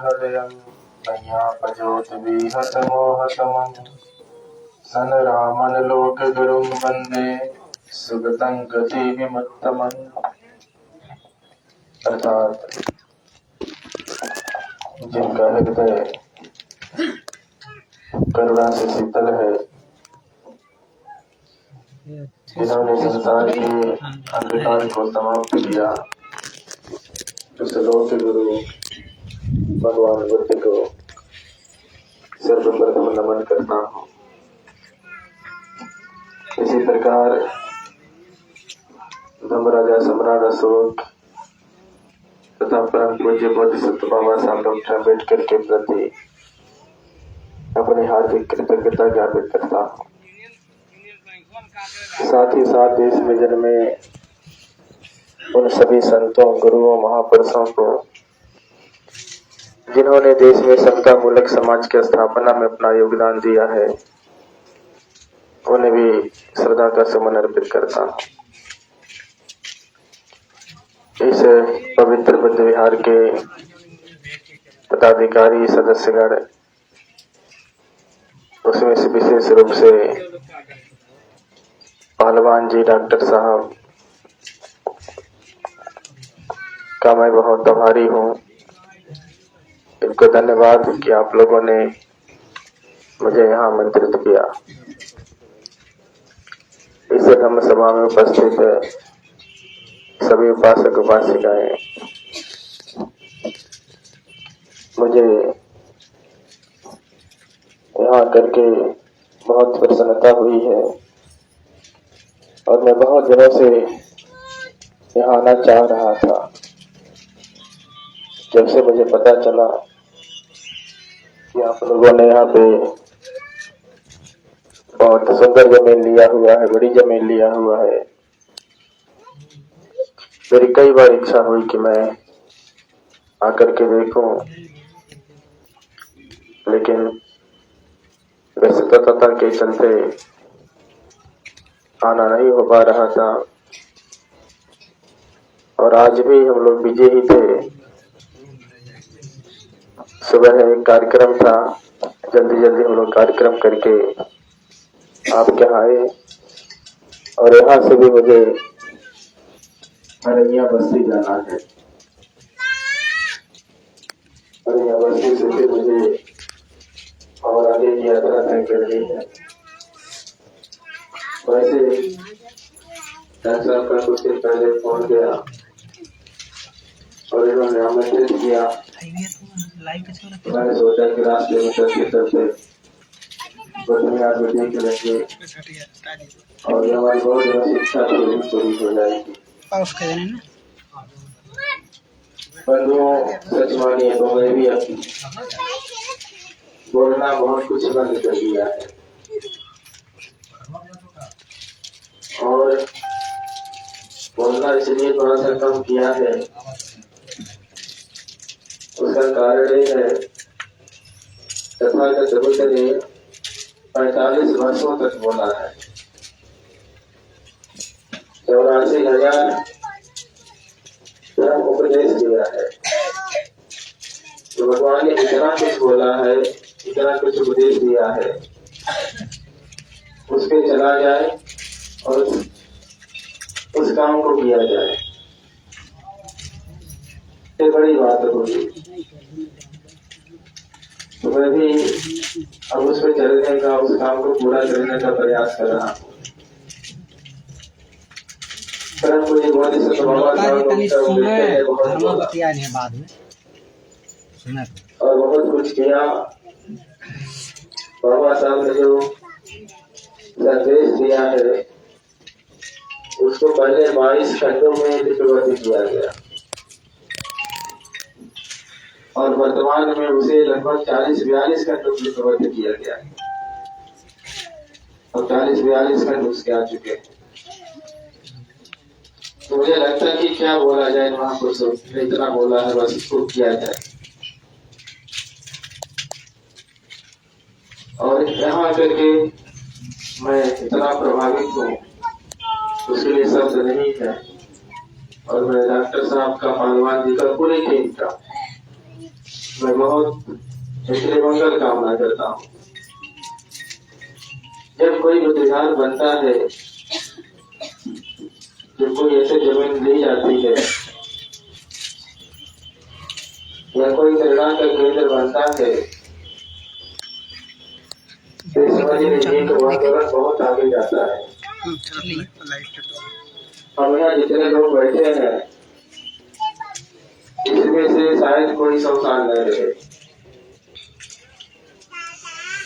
हृदयं नय्यापजोतविहतमोहतमं सनरामन लोकगुरुं वन्दे सुगतं गतिविमुत्तमम्। अर्थात जिनका हृदय करुणा से शीतल है, जिन्होंने संसार के अंधकार को समाप्त किया, उस लोक गुरु भगवान बुद्ध को सर्वप्रथम नमन करता हूँ। इसी प्रकार धर्मराजा सम्राट अशोक तथा परम पूज्य बोधिसत्व बाबा साहब डॉक्टर अम्बेडकर के प्रति अपनी हार्दिक कृतज्ञता ज्ञापित करता हूँ। साथ ही साथ देश में जन्मे उन सभी संतों, गुरुओं, महापुरुषों को जिन्होंने देश में समता मूलक समाज की स्थापना में अपना योगदान दिया है, उन्हें भी श्रद्धा का सुमन अर्पित करता हूँ। इस पवित्र बुद्ध विहार के पदाधिकारी सदस्यगण, उसमें से विशेष रूप से पहलवान जी डॉक्टर साहब का मैं बहुत आभारी हूँ। इनको धन्यवाद कि आप लोगों ने मुझे यहाँ आमंत्रित किया। इस धम्म सभा में उपस्थित सभी उपासक उपासिकाएं, मुझे यहाँ करके बहुत प्रसन्नता हुई है और मैं बहुत दिनों से यहाँ आना चाह रहा था। जब से मुझे पता चला कि आप लोगों ने यहाँ पे बहुत सुंदर जमीन लिया हुआ है, बड़ी जमीन लिया हुआ है, मेरी कई बार इच्छा हुई कि मैं आकर के देखूं, लेकिन व्यस्तता के चलते आना नहीं हो पा रहा था। और आज भी हम लोग बिजी ही थे। सुबह एक कार्यक्रम था, जल्दी जल्दी हम लोग कार्यक्रम करके आपके यहाँ आए और यहाँ से भी मुझे अरैया बस्ती जाना है। अरैया बस्ती से फिर मुझे और आगे की यात्रा तय करनी है। वैसे डॉक्टर साहब का कुछ दिन पहले फोन गया और इन्होंने आमंत्रित किया। मैंने सोचा कि रास्ते में चलते चलते बुद्ध में देख लेंगे और हमारी बहुत शिक्षा पूरी हो जाएगी। बंधुओं, सच मानिए तो मैं भी बोलना बहुत कुछ बंद कर दिया है और बोलना इसलिए थोड़ा सा कम किया है। उसका कारण ये है, तथागत बुद्ध ने 45 वर्षों तक बोला है, 84,000 धर्म उपदेश दिया है। तो भगवान ने इतना कुछ बोला है, इतना कुछ उपदेश दिया है, उस पे चला जाए और उस काम को किया जाए, ये बड़ी बात होगी। तो मैं भी अब उस पर चलने का, उस काम को पूरा करने का प्रयास कर रहा हूँ। मुझे बहुत और बहुत कुछ किया। बाबा साहब ने जो संदेश दिया है उसको पहले 22 खंडों में लिपिबद्ध किया गया और वर्तमान में उसे लगभग 40-42 खंडों में लिपिबद्ध किया गया और 40-42 खंड उसके आ चुके हैं। तो मुझे लगता है कि क्या बोला जाए, वहां कुछ इतना बोला है, बस इसको किया जाए। और यहाँ करके मैं इतना प्रभावित हूँ, उसके लिए शब्द नहीं है। और मैं डॉक्टर साहब का, पहलवान जी का, पूरे टीम का मैं बहुत इसलिए मंगल कामना करता हूँ। जब कोई बुद्धिमान बनता है, जब कोई ऐसे जमीन ली जाती है या कोई प्रेरणा का केंद्र बनता है, तो समझ लीजिए कि वह तुरंत बहुत आगे जाता है। और यहाँ जितने लोग बैठे हैं, इसमें से शायद कोई 100 साल न रहे।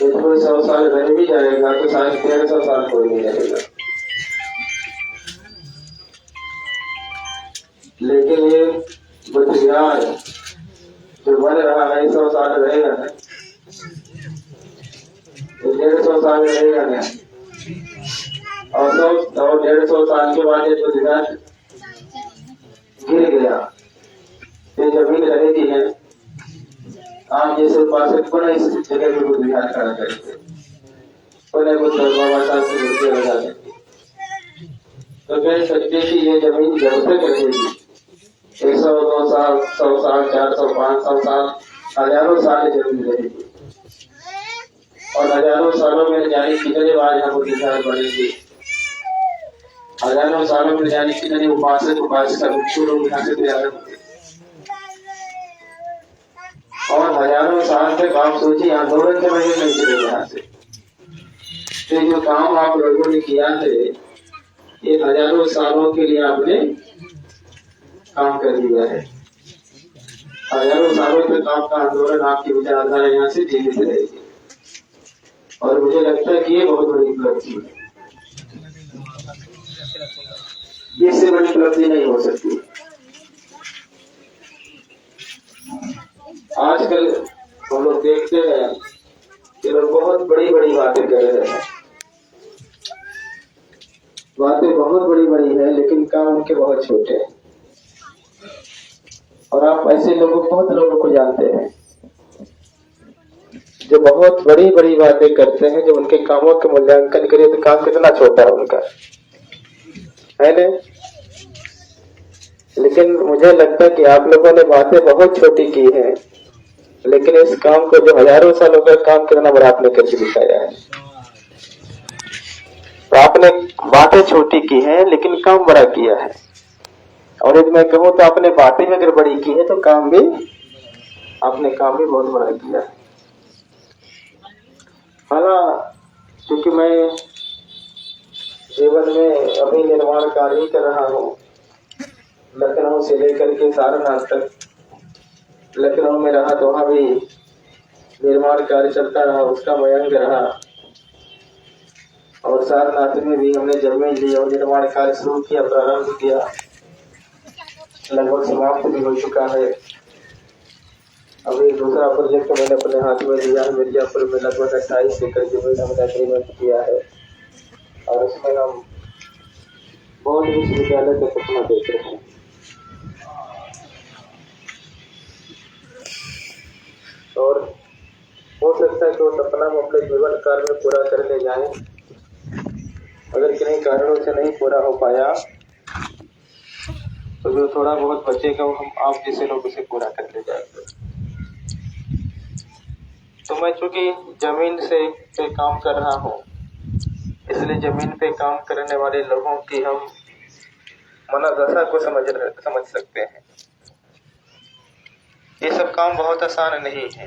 यदि कोई 100 साल रह भी जाएगा तो शायद 150 साल कोई नहीं रहेगा। लेकिन ये बुद्धिमान जो बन रहा है 100 साल रहेगा ना, 150 साल रहेगा ना, और 100 और 150 साल के बाद ये बुद्धिमान गिर गया, ये जमीन रहेगी है। आप जैसे उपासक को इस जगह में बुद्धिमान खड़ा करेंगे, उन्हें बुद्ध बाबा साहब से मूर्ति लगा देंगे, तो कह सकते कि ये जमीन जब तक रहेगी 100, 2 साल, 100 साल, 400, 500 साल, हजारों साल जमीन रहेगी। और हजारों सालों में जाने कितने बार यहाँ बुद्धिमान बनेंगे, हजारों सालों में जाने कितने उपासक उपासिका भिक्षु लोग यहाँ से तैयार होंगे। और हजारों साल तक आप सोचिए आंदोलन के वजह नहीं चले यहाँ से। तो जो काम आप लोगों ने किया है, ये हजारों सालों के लिए आपने काम कर दिया है। हजारों सालों तक आपका आंदोलन, आपकी विचारधारा यहाँ से जीवित रहेगी। और मुझे लगता है कि ये बहुत बड़ी उपलब्धि है, इससे बड़ी उपलब्धि नहीं हो सकती। आजकल हम लोग देखते हैं कि लोग बहुत बड़ी बड़ी बातें कर रहे हैं, बातें बहुत बड़ी बड़ी है लेकिन काम उनके बहुत छोटे हैं। और आप ऐसे लोगों, बहुत लोगों को जानते हैं जो बहुत बड़ी बड़ी बातें करते हैं, जब उनके कामों के मूल्यांकन करिए तो काम कितना छोटा है उनका, है ना। लेकिन मुझे लगता है कि आप लोगों ने बातें बहुत छोटी की हैं, लेकिन इस काम को, जो हजारों सालों का काम, कितना बड़ा आपने करके दिखाया है। तो आपने बातें छोटी की हैं लेकिन काम बड़ा किया है। और यदि मैं कहूँ तो आपने बातें भी अगर बड़ी की है तो काम भी, आपने काम भी बहुत बड़ा किया है। क्योंकि मैं जीवन में अभी निर्माण कार्य कर रहा हूँ, लखनऊ से लेकर के सारनाथ तक। लखनऊ में रहा तो वहाँ भी निर्माण कार्य चलता रहा, उसका मयंक रहा। और सारनाथ में भी हमने जमीन ली और निर्माण कार्य शुरू किया, प्रारंभ किया, लगभग समाप्त भी हो चुका है। अभी दूसरा प्रोजेक्ट मैंने अपने हाथ में लिया है, मिर्जापुर में लगभग 28 एकड़ जमीन हमने एग्रीमेंट किया है। और उसमें हम बहुत विश्वविद्यालय का सपना देख रहे हैं। और हो सकता है कि वो सपना हम अपने जीवन काल में पूरा कर ले जाएं। अगर किन्हीं कारणों से नहीं पूरा हो पाया तो जो थोड़ा बहुत बचेगा वो हम आप जैसे लोग उसे पूरा कर ले जाएंगे। तो मैं चूंकि जमीन पे काम कर रहा हूँ, इसलिए जमीन पे काम करने वाले लोगों की हम मनोदशा को समझ सकते हैं। ये सब काम बहुत आसान नहीं है,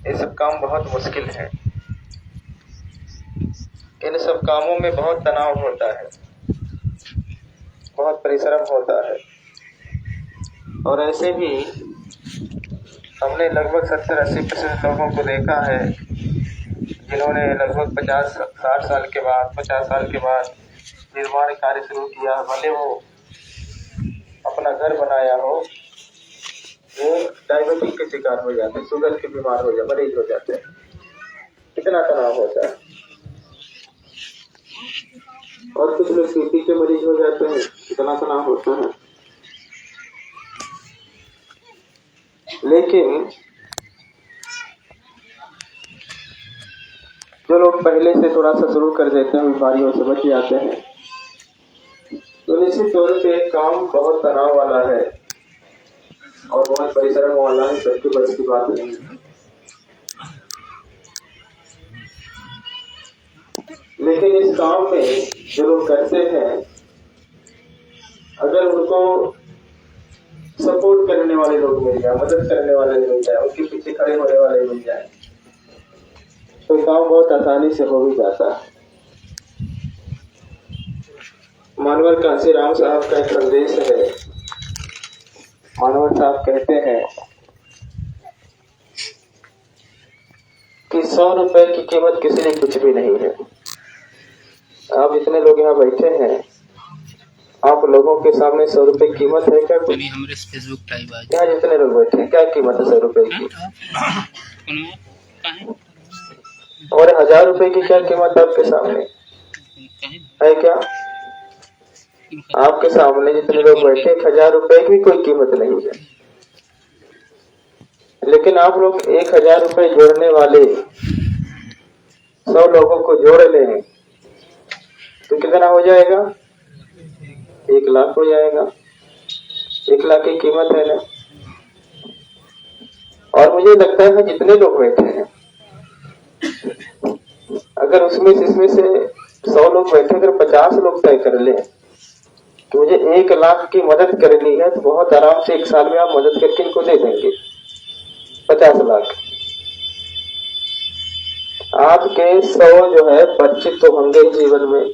ये सब काम बहुत मुश्किल है। इन सब कामों में बहुत तनाव होता है, बहुत परिश्रम होता है। और ऐसे भी हमने लगभग 70-80% लोगों को देखा है जिन्होंने लगभग 50-60 साल के बाद, 50 साल के बाद निर्माण कार्य शुरू किया। भले वो अपना घर बनाया हो, वो डायबिटीज के शिकार हो जाते हैं, शुगर के बीमार हो जाते, मरीज हो जाते हैं। कितना तनाव होता है। और कुछ लोग सीपी के मरीज हो जाते हैं, कितना तनाव होता है। लेकिन जो लोग पहले से थोड़ा सा शुरू कर देते हैं, बीमारियों से बच जाते हैं। तो निश्चित तौर पे काम बहुत तनाव वाला है। और बहुत परिश्रम वाला है, सबके बस की बात नहीं है। लेकिन इस काम में जो लोग करते हैं, अगर उनको सपोर्ट करने वाले लोग मिल जाए, मदद करने वाले मिल जाए, उनके पीछे खड़े होने वाले मिल जाए, तो काम बहुत आसानी से हो भी जाता है। मानवर काशी राम साहब का एक संदेश है। मानवर साहब कहते हैं कि 100 रुपए की कीमत किसी लिए कुछ भी नहीं है। आप इतने लोग यहाँ बैठे हैं, आप लोगों के सामने 100 रुपए की कीमत है क्या? अभी हमारे फेसबुक लाइव आज यहाँ जितने लोग बैठे हैं, क्या कीमत है 100 रुपए की? और 1000 रुपए की क्या कीमत आपके सामने है? क्या आपके सामने जितने लोग बैठे 1000 रुपए की कोई कीमत नहीं है। लेकिन आप लोग 1000 रुपए जोड़ने वाले 100 लोगों को जोड़ लें तो कितना हो जाएगा? 1 लाख हो जाएगा। 1 लाख की कीमत है ना। और मुझे लगता है जितने लोग बैठे हैं, अगर इसमें से 100 लोग बैठे, अगर 50 लोग तय कर ले तो मुझे 1 लाख की मदद करनी है, तो बहुत आराम से 1 साल में आप मदद करके इनको दे देंगे 50 लाख। आपके 100 जो है परिचित तो होंगे जीवन में,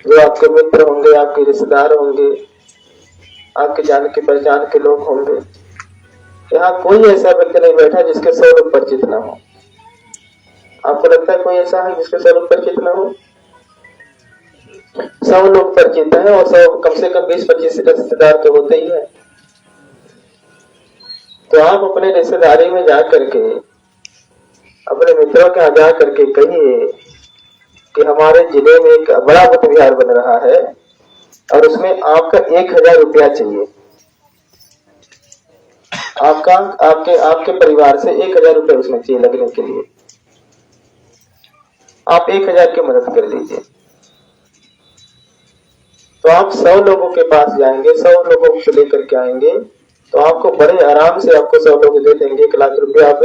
जो आपके मित्र होंगे, आपके रिश्तेदार होंगे, आपके जान के पहचान के लोग होंगे। यहाँ कोई ऐसा व्यक्ति नहीं बैठा जिसके 100 लोग परिचित ना हो। आपको लगता है कोई ऐसा है जिसके 100 लोग परिचित ना हो? 100 लोग परिचित है और 100 कम से कम 20-25 रिश्तेदार तो होते ही है। तो आप अपने रिश्तेदारी में जा करके, अपने मित्रों के यहाँ जा करके कहिए कि हमारे जिले में एक बड़ा बुद्ध विहार बन रहा है और उसमें आपका 1000 रुपया चाहिए। आपके परिवार से 1000 रुपये उसमें चाहिए लगने के लिए। आप 1000 की मदद कर लीजिए। तो आप 100 लोगों के पास जाएंगे, 100 लोगों को लेकर के आएंगे, तो आपको बड़े आराम से आपको 100 लोग दे देंगे 1 लाख रुपया। आप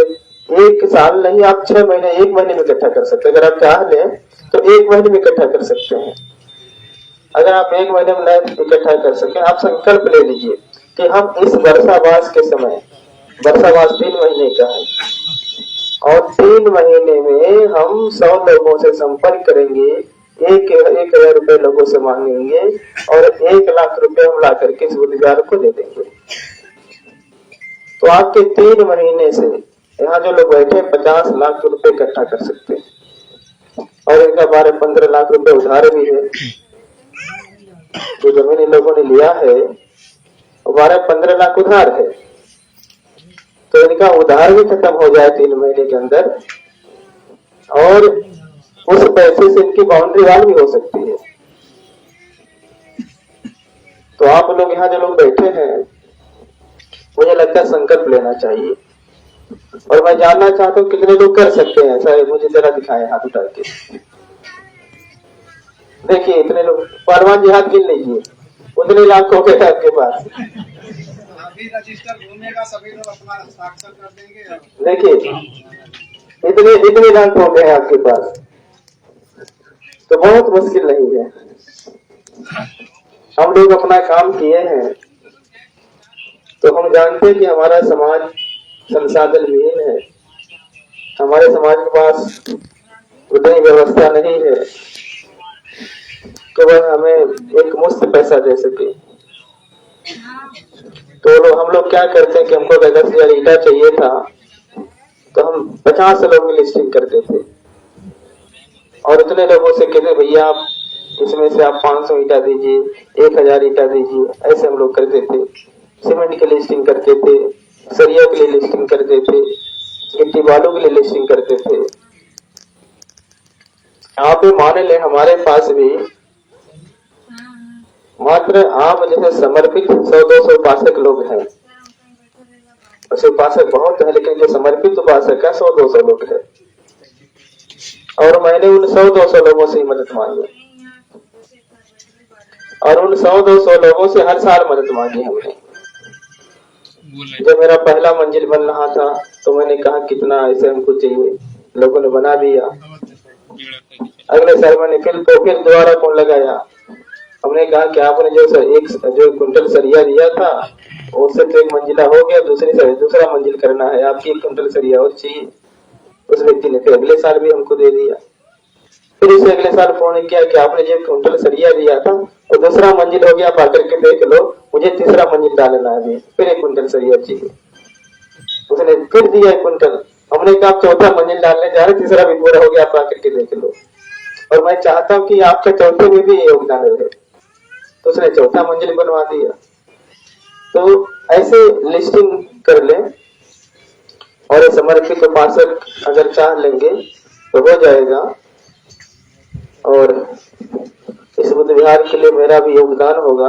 1 साल नहीं, आप 6 महीने, 1 महीने में इकट्ठा कर सकते हैं। अगर आप चाह लें तो 1 महीने में इकट्ठा कर सकते हैं। अगर आप 1 महीने में नहीं इकट्ठा कर सके, आप संकल्प ले लीजिए कि हम इस वर्षावास के समय, वर्षावास 3 महीने का है, और 3 महीने में हम 100 लोगों से संपर्क करेंगे, 1000 रुपए लोगों से मांगेंगे और 1 लाख रुपए हम ला करके इस बुद्धिकार को दे देंगे। तो आपके 3 महीने से यहाँ जो लोग बैठे 50 लाख रुपए इकट्ठा कर सकते हैं। और इनका 12-15 लाख रुपए उधार भी है। जो जमीन इन लोगों ने लिया है 12-15 लाख उधार है। तो इनका उधार भी खत्म हो जाए 3 महीने के अंदर, और उस पैसे से इनकी बाउंड्री वाल भी हो सकती है। तो आप लोग यहाँ जो लोग बैठे हैं, मुझे लगता है संकल्प लेना चाहिए। और मैं जानना चाहता हूँ कितने लोग कर सकते हैं ऐसा, मुझे जरा दिखाएं हाथ उठा के। देखिए इतने लोग, पहलवान जी हाथ गिन लीजिए, उतने लाख हो गए आपके पास। अभी रजिस्टर घूमेगा, सभी लोग अपना हस्ताक्षर कर देंगे। देखिए इतने लाख हो गए आपके पास, तो बहुत मुश्किल नहीं है। हम लोग अपना काम किए हैं, तो हम जानते हैं कि हमारा समाज संसाधन विहीन है। हमारे समाज के पास उतनी व्यवस्था नहीं है कि वह हमें एक मुफ्त पैसा दे सके। तो हम लोग क्या करते हैं कि हमको 10,000 ईटा चाहिए था, तो हम 50 लोगों की लिस्टिंग करते थे और उतने लोगों से कहते भैया आप इसमें से आप 500 ईटा दीजिए, 1000 ईटा दीजिए। ऐसे हम लोग करते थे। सीमेंट की लिस्टिंग करते थे, सरिया के लिए लिस्टिंग करते थे, गिट्टी बालू के लिए लिस्टिंग करते थे। आप मान ले हमारे पास भी मात्र आप जैसे समर्पित 100-200 उपासक लोग हैं। वैसे उपासक बहुत है, लेकिन जो समर्पित उपासक है 100-200 लोग है। और मैंने उन 100-200 लोगों से ही मदद मांगी, और उन 100-200 लोगों से हर साल मदद मांगी हमने। जब मेरा पहला मंजिल बन रहा था तो मैंने कहा कितना ऐसे हमको चाहिए, लोगों ने बना दिया। अगले साल मैंने फिर दोबारा फोन लगाया। हमने कहा कि आपने जो कुंटल सरिया दिया था उससे तो एक मंजिला हो गया, दूसरा मंजिल करना है, आपकी 1 कुंटल सरिया और चाहिए। उस व्यक्ति ने फिर अगले साल भी हमको दे दिया। फिर उसे अगले साल फोन किया कि आपने जो कुंटल सरिया दिया था वो दूसरा मंजिल हो गया, आप आकर के देख लो, मुझे तीसरा मंजिल डालना है, फिर 1 कुंटल सरिया चाहिए। उसने फिर दिया 1 कुंटल। हमने कहा आप चौथा मंजिल डालने जा रहे, तीसरा भी पूरा हो गया, आप आकर के देख लो, और मैं चाहता हूँ कि आपका चौथे में भी योगदान रहे। तो उसने चौथा मंजिल बनवा दिया। तो ऐसे लिस्टिंग कर ले और समर्पित उपासक अगर चाह लेंगे तो हो जाएगा। और इस बुद्ध विहार के लिए मेरा भी योगदान होगा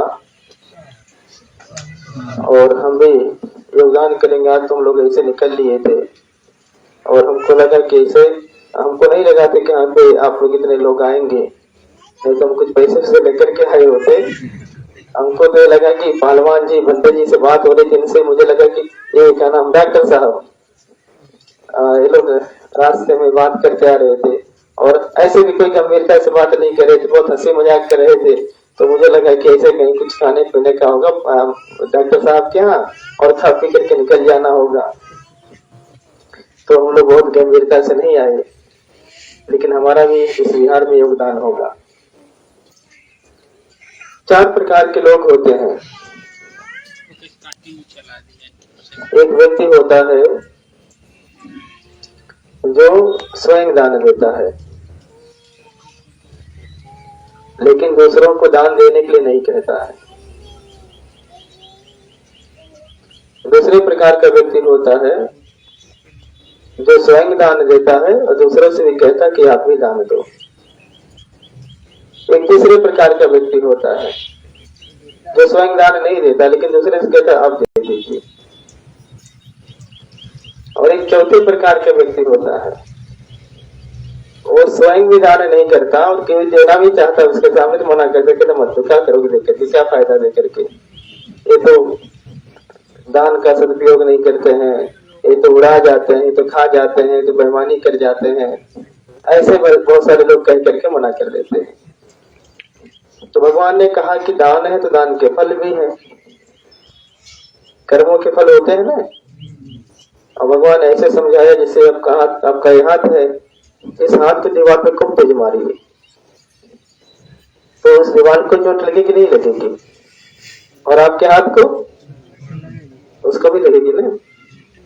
और हम भी योगदान करेंगे। आज तुम लोग ऐसे निकल लिए थे और हमको लगा कि ऐसे हमको नहीं लगा था कि यहाँ पे आप लोग इतने लोग आएंगे, नहीं तो हम कुछ पैसे से लेकर के आए होते। हमको तो लगा कि पहलवान जी भंते जी से बात हो रही थी, इनसे मुझे लगा कि ये क्या नाम डॉक्टर साहब, ये लोग रास्ते में बात करते आ रहे थे और ऐसे भी कोई गंभीरता से बात नहीं कर रहे थे, बहुत हंसी मजाक कर रहे थे। तो मुझे लगा कि ऐसे कहीं कुछ खाने पीने का होगा डॉक्टर साहब के यहाँ और खा पी करके निकल जाना होगा। तो हम लोग बहुत गंभीरता से नहीं आए, लेकिन हमारा भी इस विहार में योगदान होगा। 4 प्रकार के लोग होते हैं। एक व्यक्ति होता है जो स्वयं दान देता है, लेकिन दूसरों को दान देने के लिए नहीं कहता है। दूसरे प्रकार का व्यक्ति होता है जो स्वयं दान देता है और दूसरों से भी कहता कि आप भी दान दो। एक तीसरे प्रकार का व्यक्ति होता है जो स्वयं दान नहीं देता लेकिन दूसरे से कहता आप दे दीजिए। और एक चौथे प्रकार का व्यक्ति होता है वो स्वयं भी दान नहीं करता और कोई देना भी चाहता है उसके सामने तो मना कर देते, मत दो, क्या करोगे देकर के, क्या फायदा देकर के, ये तो दान का सदुपयोग नहीं करते हैं, ये तो उड़ा जाते हैं, ये तो खा जाते हैं, ये तो बेईमानी कर जाते हैं। ऐसे बहुत सारे लोग कह करके मना कर देते हैं। तो भगवान ने कहा कि दान है तो दान के फल भी है, कर्मों के फल होते हैं ना। और भगवान ऐसे समझाया जैसे आपका ये हाथ है, इस हाथ की दीवार पे खूब तेज मारिए तो उस दीवार को चोट लगेगी नहीं लगेगी, और आपके हाथ को उसको भी लगेगी ना।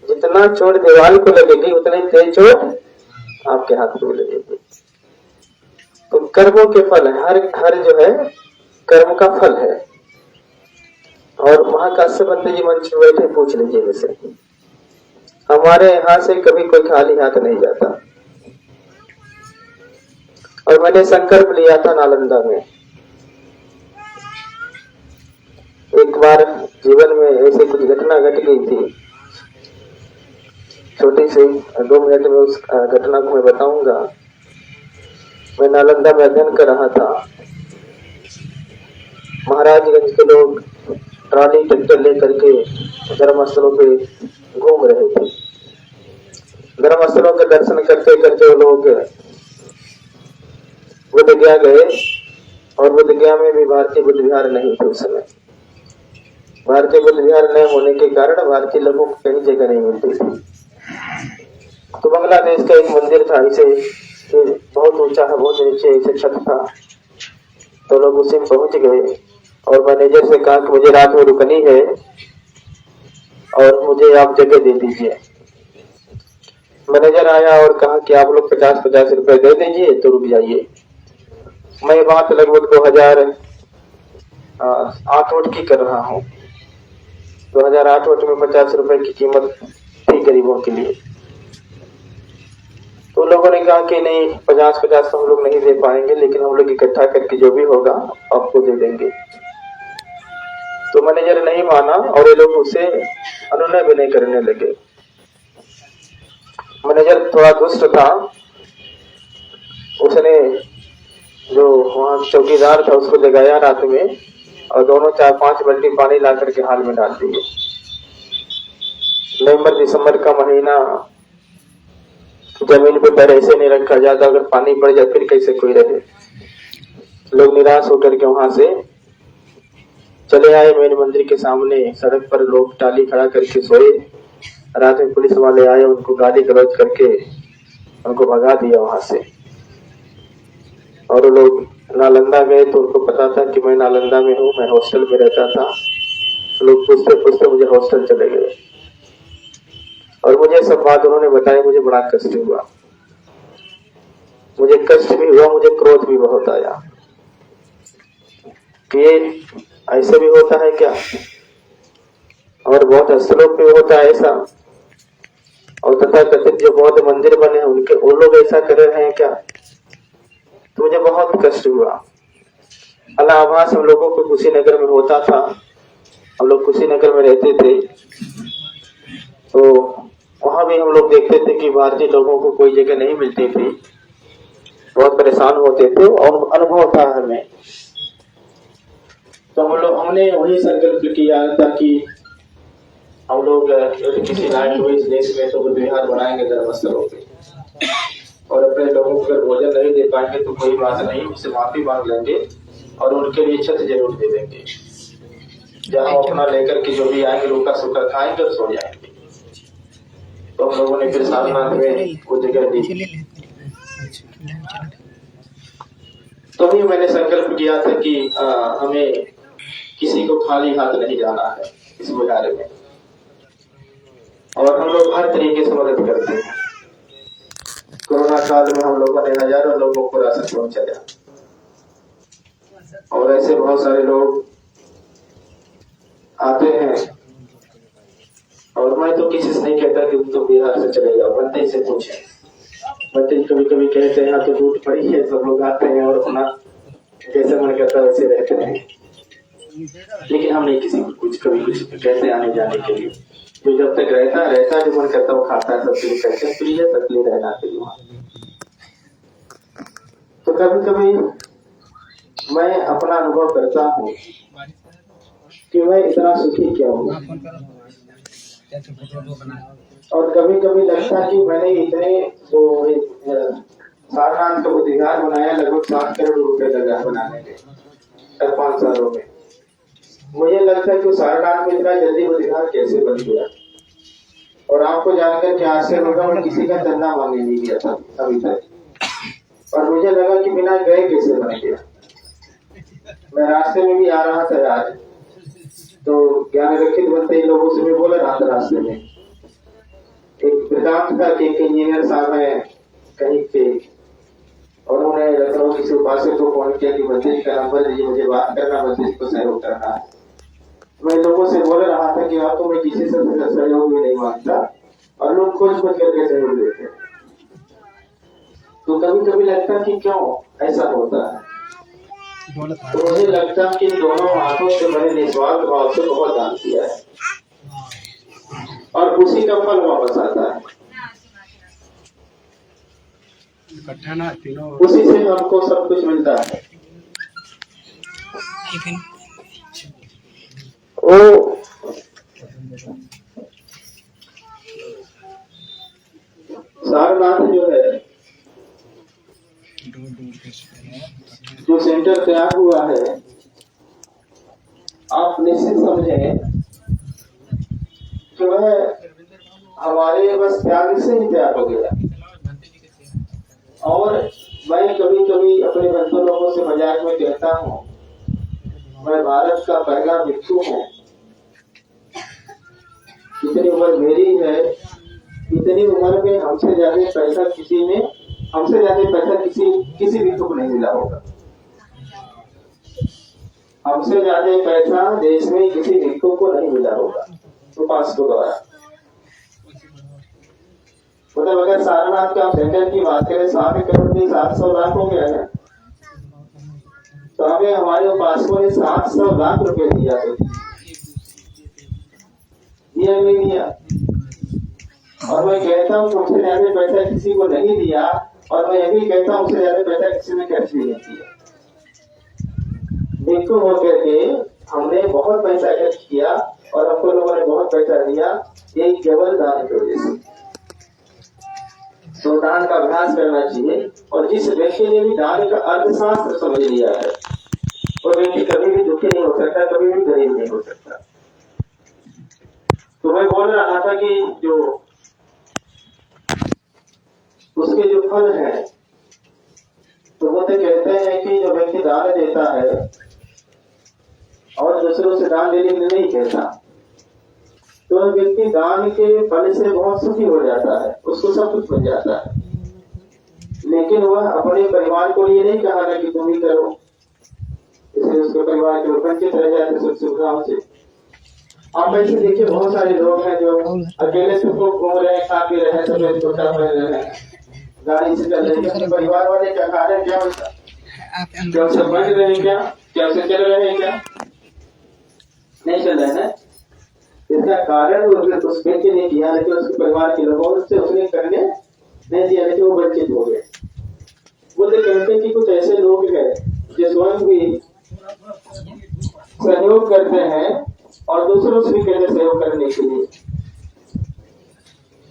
जितना चोट दीवार को लगेगी उतनी तेज चोट आपके हाथ को भी लगेगी। तो कर्मों के फल है, हर जो है कर्म का फल है। और महाकाश्यप पंत जी मंच में बैठे, पूछ लीजिए वैसे हमारे यहाँ से कभी कोई खाली हाथ नहीं जाता। और मैंने संकल्प लिया था नालंदा में, एक बार जीवन में ऐसी कुछ घटना घट गई थी, छोटी सी 2 मिनट में उस घटना को मैं बताऊंगा। मैं नालंदा में अध्ययन कर रहा था। महाराजगंज के लोग ट्रॉली ट्रैक्टर लेकर के धर्मस्थलों पे घूम रहे थे। धर्मस्थलों के दर्शन करते करते वो लोग बुद्धगया गए और बुद्धगया में भी भारतीय बुद्ध विहार नहीं थे। उस समय भारतीय बुद्ध विहार न होने के कारण भारतीय लोगों को कहीं जगह नहीं मिलती थी। तो बांग्लादेश का एक मंदिर था, इसे बहुत ऊंचा है, बहुत नीचे इसे छत था। तो लोग उसी में पहुंच गए और मैनेजर से कहा कि मुझे रात में रुकनी है और मुझे आप जगह दे दीजिए। मैनेजर आया और कहा कि आप लोग 50-50 रुपए दे दीजिए तो रुक जाइए। मैं बात लगभग 2008 की कर रहा हूँ। 2008 में 50 रुपए की कीमत थी गरीबों के लिए। तो लोगों ने कहा कि नहीं 50-50 तो हम लोग नहीं दे पाएंगे, लेकिन हम लोग इकट्ठा करके जो भी होगा आपको दे देंगे। तो मैनेजर नहीं माना और ये लोग उससे अनुनय भी नहीं करने लगे। मैनेजर थोड़ा दुष्ट था, उसने जो वहाँ चौकीदार था उसको जगाया रात में और दोनों 4-5 बाल्टी पानी ला करके हाल में डाल दिए। नवंबर दिसंबर का महीना जमीन पे पैर ऐसे नहीं रखा जाता, अगर पानी पड़ जाए फिर कैसे कोई रहे। लोग निराश होकर के वहां से चले आए मेन मंदिर के सामने। सड़क पर लोग टाली खड़ा करके सोए। रात में पुलिस वाले आए, उनको गाली गलौज करके उनको भगा दिया वहां से। और वो लोग नालंदा गए तो उनको पता था कि मैं नालंदा में हूँ, मैं हॉस्टल में रहता था। लोग पूछते पूछते मुझे हॉस्टल चले गए और मुझे सब बात उन्होंने बताया। मुझे बड़ा कष्ट हुआ, मुझे कष्ट भी हुआ, मुझे क्रोध भी बहुत आया कि ये ऐसे भी होता है क्या, और बहुत स्थलों पे होता है ऐसा। और तथा कथित जो बौद्ध मंदिर बने उनके वो लोग ऐसा कर रहे हैं क्या, तो मुझे बहुत कष्ट हुआ। अलाहाबाद हम लोगों को कुशीनगर में होता था, हम लोग कुशीनगर में रहते थे, तो वहां भी हम लोग देखते थे कि भारतीय लोगों को कोई जगह नहीं मिलती थी, बहुत परेशान होते थे और अनुभव था हमें। तो हमने वही संकल्प किया था कि हम लोग किसी लायक हुए इस देश में तो विहार बनाएंगे धर्मस्थलों पे, और अपने लोगों को अगर भोजन नहीं दे पाएंगे तो कोई बात नहीं, उससे माफी मांग लेंगे और उनके लिए छत जरूर दे देंगे, जहाँ अपना लेकर के जो भी आएंगे रूखा सूखा खाएंगे और सो जाएंगे। तो हम लोगों ने फिर सारनाथ में वो जगह दी। तो ही मैंने संकल्प किया था कि हमें किसी को खाली हाथ नहीं जाना है इस विहार में, और हम लोग हर तरीके से मदद करते हैं। कोरोना काल में हम लोगों ने हजारों लोगों को राशन पहुंचाया, और ऐसे बहुत सारे लोग आते हैं। और मैं तो किसी से नहीं कहता कि तुम बिहार से चले जाओ, बनते से पूछे। बनते कभी कभी कहते हैं यहाँ तो टूट पड़ी है, सब लोग आते हैं और अपना जैसे मन करता है वैसे रहते हैं, लेकिन हम नहीं किसी को कुछ कभी कुछ कहते आने जाने के लिए। जो जब तक रहता है जो मन करता है वो खाता है, सबके लिए कहते हैं प्रिय तकलीफ रहना चाहिए वहाँ। तो कभी कभी मैं अपना अनुभव करता हूँ कि मैं इतना सुखी क्या हूँ, और कभी कभी लगता है कि मैंने इतने सारनाथ का विहार बनाया, लगभग 7 करोड़ रुपए लगा बनाने में 5 सालों में। मुझे लगता है कि सारनाथ में इतना जल्दी विहार कैसे बन गया, और आपको जानकर के आश्चर्य होगा मैं किसी का चंदा मांगने नहीं गया था अभी तक, और मुझे लगा कि बिना गए कैसे बन गया। मैं रास्ते में भी आ रहा था आज, तो ज्ञान रक्षित बनते लोगों से मैं बोल रहा था रास्ते में, एक वेदांत का एक इंजीनियर साहब है कहीं पे, और उन्होंने लखनऊ किसी उपासक को फोन किया कि बंदेज का नंबर दीजिए, मुझे बात करना, बंदेज को सहयोग करना है। मैं लोगों से बोल रहा था कि आप तो मैं किसी से सहयोग भी नहीं मांगता, और लोग खोज खोज करके सहयोग देते। तो कभी कभी लगता है कि क्यों ऐसा होता है, तो मुझे लगता है कि दोनों हाथों से मैंने निस्वार्थ भाव से बहुत दान किया है, और उसी का फल वापस आता है। उसी से हमको सब कुछ मिलता है। वो सारनाथ जो है, जो सेंटर तैयार हुआ है, आप निश्चित समझें कि वह हमारे बस त्याग से ही तैयार हो गया। और मैं कभी कभी अपने बंधु लोगों से मजाक में कहता हूँ, मैं भारत का पहला भिक्षु हूँ। इतनी उम्र मेरी है, इतनी उम्र में हमसे ज्यादा पैसा किसी भिक्षु को नहीं मिला होगा। हमसे ज्यादा पैसा देश में किसी भिक्षु को नहीं मिला होगा उपासकों द्वारा। मतलब अगर सारनाथ का सेंटर की बात करें, 7 करोड़ नहीं 700 लाख हो गया है, तो हमें हमारे उपासकों ने 700 लाख रुपए दिया है, दिया नहीं दिया। और मैं कहता हूँ मुझसे ज्यादा पैसा किसी को नहीं दिया, और मैं यही कहता हूँ मुझसे ज्यादा पैसा किसी ने खर्च भी नहीं किया। देखो होकर के हमने बहुत पैसा खर्च किया, और हमको लोगों ने बहुत पैसा दिया, ये केवल दान की वजह से। तो दान का अभ्यास करना चाहिए। और जिस व्यक्ति ने भी दान का अर्थशास्त्र समझ लिया है वो व्यक्ति कभी भी दुखी नहीं हो सकता, कभी भी गरीब नहीं हो सकता। तो मैं बोल रहा था कि जो उसके जो फल है, तो वो तो कहते हैं कि जो व्यक्ति दान देता है और दूसरों से दान देने के लिए नहीं कहता, तो व्यक्ति दान के फल से बहुत सुखी हो जाता है, उसको सब कुछ मिल जाता है। लेकिन वह अपने परिवार को ये नहीं कहा ना कि तुम ही करो, इसलिए उसके परिवार के वंचित रह जाते सुख सुविधाओं से। आप ऐसे देखिए बहुत सारे लोग हैं जो अकेले से तो घूम रहे हैं, खा पी रहे हैं, सब छोटा पहन रहे हैं, गाड़ी से चल रहे हैं, परिवार वाले क्या खा रहे हैं, क्या होता क्या उसे बच रहे हैं, क्या उसे चल रहे हैं, क्या नहीं चल रहे हैं। इसका कारण उस व्यक्ति ने किया, लेकिन उसके परिवार के लोगों से उसने करने नहीं दिया, लेकिन वो वंचित हो गए। वो तो कहते हैं कि कुछ ऐसे लोग हैं जो स्वयं भी सहयोग करते हैं और दूसरों से भी कहते सहयोग करने के लिए।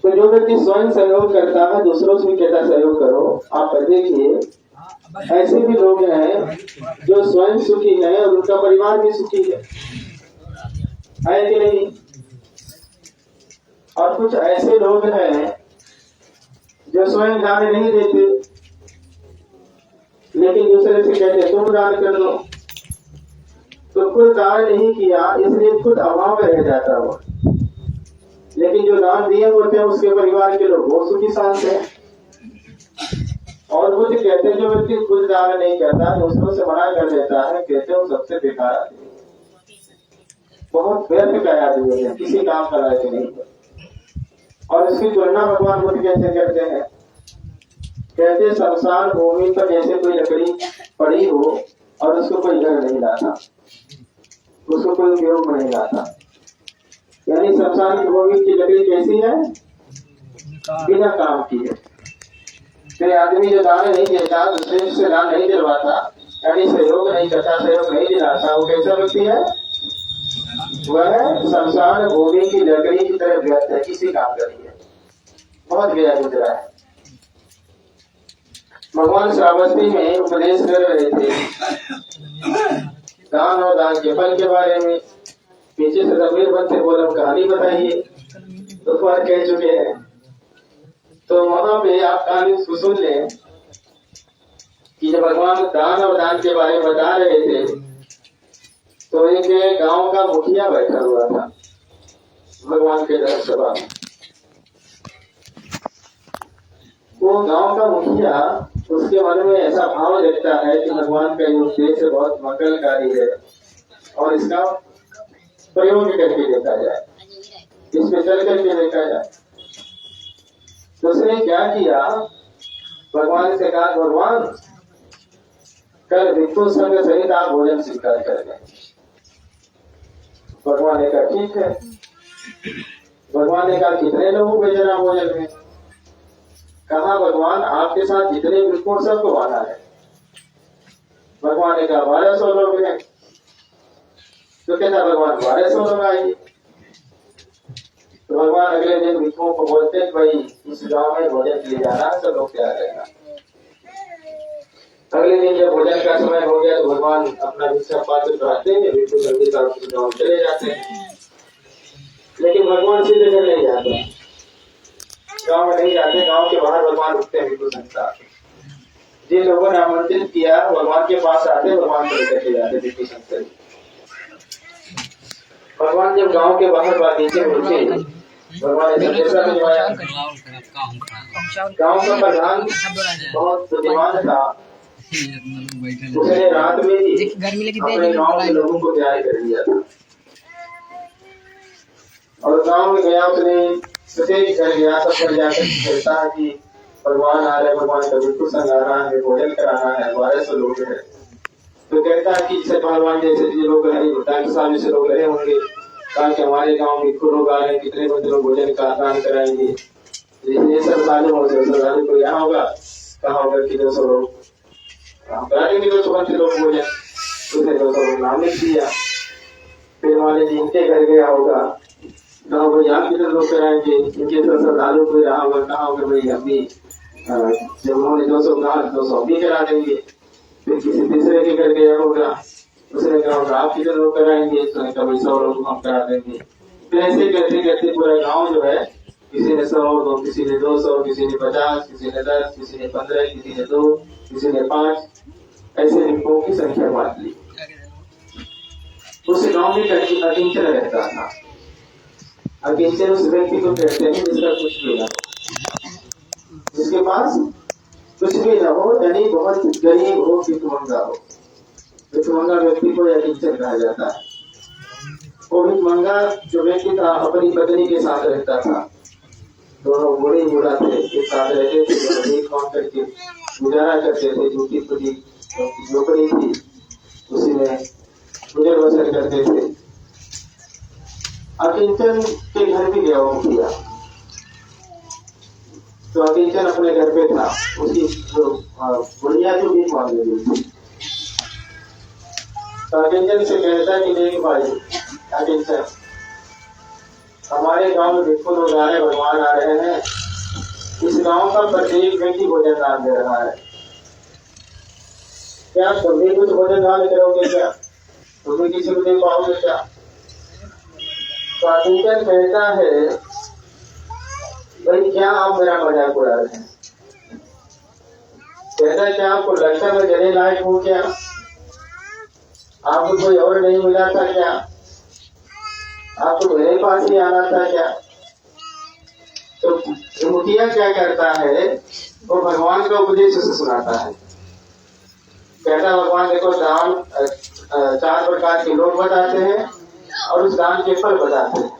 तो जो व्यक्ति स्वयं सहयोग करता है, दूसरों से भी कहता सहयोग करो। आप देखिए ऐसे भी लोग हैं जो स्वयं सुखी है और उनका परिवार भी सुखी है कि नहीं। और कुछ ऐसे लोग हैं जो स्वयं दान नहीं देते, लेकिन दूसरे से कहते तुम दान कर लो। तो खुद दान नहीं किया, इसलिए खुद अभाव में रह जाता हो, लेकिन जो दान दिए होते हैं उसके परिवार के लोग बहुत सुखी शांत है। और वो जो कहते हैं जो व्यक्ति खुद दान नहीं करता, दूसरों से मना कर देता है, कहते हैं वो सबसे बेकार आदमी, बहुत व्यर्थ का आदमी है, किसी काम का लायक नहीं है। और इसकी तुलना भगवान बुद्ध कैसे करते हैं, कहते शमशान भूमि पर जैसे कोई लकड़ी पड़ी हो और उसको कोई घर नहीं लाता, उसको कोई उपयोग नहीं लाता। यानी शमशान की भूमि की लकड़ी कैसी है, बिना काम की है। फिर आदमी जो दान नहीं देता, दूसरे से दान नहीं दिलवाता, यानी सहयोग नहीं करता, सहयोग नहीं दिलाता, वो कैसा व्यक्ति है, वह शमशान भूमि की लकड़ी की तरह व्यर्थ है, किसी काम का नहीं है, बहुत गया गुजरा है। भगवान श्रावस्ती में उपदेश कर रहे थे दान और दान के फल के बारे में। पीछे से रबीर बन से बोला कहानी बताइए, तो बार कह चुके हैं, तो वहां पे आप कहानी सुन लें कि जब भगवान दान और दान के बारे में बता रहे थे, तो एक गांव का मुखिया बैठा हुआ था भगवान के दरबार सभा में। वो गांव का मुखिया, उसके मन में ऐसा भाव जगता है कि भगवान का ये उद्देश्य बहुत मंगलकारी है और इसका प्रयोग करके देखा जाए, इसमें चल करके देखा जाए। तो उसने क्या किया, भगवान से कहा भगवान कल भिक्षु संघ सहित आप भोजन स्वीकार कर लें। भगवान ने कहा ठीक है। भगवान ने कहा कितने लोगों को भेजना भोजन में, कहा भगवान आपके साथ जितने भिक्षु सबको आना है। भगवान ने कहा 1200 लोग हैं। तो कहता भगवान 1200 लोग आएंगे। तो भगवान अगले दिन भिक्षुओं को बोलते भाई इस गांव में भोजन के लिए जाना है, सब लोग तैयार रहना। अगले दिन जब भोजन का समय हो गया तो भगवान अपना भिक्षा पात्र कराते हैं, भिक्षु जल्दी गाँव चले जाते हैं। लेकिन भगवान सीधे घर नहीं जाते, गाँव में नहीं जाते, गाँव के बाहर भगवान रुकते हैं भिक्षु संस्था। जिन लोगों ने आमंत्रित किया भगवान के पास आते, भगवान को लेकर के जाते भिक्षु संस्था। भगवान जब गांव के बाहर बागीचे में रुके, भगवान ने संदेशा भिजवाया। गांव का प्रधान बहुत बुद्धिमान था, उसने रात में ही अपने गांव के लोगों को तैयार कर लिया था और गांव में गया। उसने प्रत्येक घर गया, सब घर जाकर कहता है कि भगवान आ रहे, भगवान का भिक्षु संघ आ रहा है, भोजन कराना है, 1200 लोग हैं। तो कहता है कि जैसे भगवान जैसे लोग डॉक्टर साहब जैसे लोग रहे होंगे, कहा कि हमारे गांव में लोग आ रहे हैं, कितने बंदे लोग भोजन का दान कराएंगे। ये सब सालों को यहाँ होगा, कहा होगा कि 200 लोग हम कराएंगे, 200 बंदे लोग भोजन। उसने 200 लोग नाम लिख दिया। फिर वाले जिनके घर गया होगा गाँव भाई आप कितने लोग कराएंगे, इनके तो श्रद्धालु कोई रहा होगा, कहा होगा भाई हम भी जब उन्होंने 200 कहा 200 भी करा देंगे। फिर किसी तीसरे के घर गया होगा, उसने कहा होगा आप कितने लोग कराएंगे, उसने कहा भाई 100 लोग हम करा देंगे। फिर ऐसे करते करते पूरा गाँव जो है, किसी ने 100, किसी ने 200, किसी ने 50, किसी ने 10, किसी ने 15, किसी ने 2, किसी ने 5, ऐसे रिपोर्ट की संख्या बांट ली। उस गांव में अकिंचन रहता था। अकिंचन उस व्यक्ति को कहते हैं जिसका कुछ भी ना हो, जिसके पास कुछ भी ना हो, यानी बहुत गरीब हो, भिखमंगा हो। भिखमंगा व्यक्ति को अकिंचन कहा जाता है। वो भिखमंगा जो व्यक्ति था अपनी पत्नी के साथ रहता था, दोनों बूढ़े बूढ़ा थे, एक साथ रहते थे, दोनों एक काम करके गुजारा करते थे। झूठी पूरी झोपड़ी थी, उसी में गुजर बसर करते थे। अकिंचन के घर भी गया मुखिया, तो अकिंचन अपने घर पे था, उसकी जो बुढ़िया जो भी मांग रही थी। तो अकिंचन से कहता कि देख भाई अकिंचन, हमारे गांव में भिक्षु लोग आ रहे, भगवान आ रहे हैं, इस गांव का प्रत्येक व्यक्ति भोजन दान दे रहा है, क्या तुम भी कुछ भोजन दान करोगे क्या, तुम भी किसी को दे पाओगे क्या? तो अकिंचन कहता है भाई क्या आप मेरा मजाक उड़ा रहे हैं? कहता क्या आपको लगता मैं जने लायक हूँ क्या? आपको कोई और नहीं मिला था क्या? आपको मेरे पास ही आना था क्या? तो मुखिया क्या करता है, वो भगवान का उपदेश उसे सुनाता है। कहता भगवान देखो दान 4 प्रकार के लोग बताते हैं और उस दान के फल बताते हैं,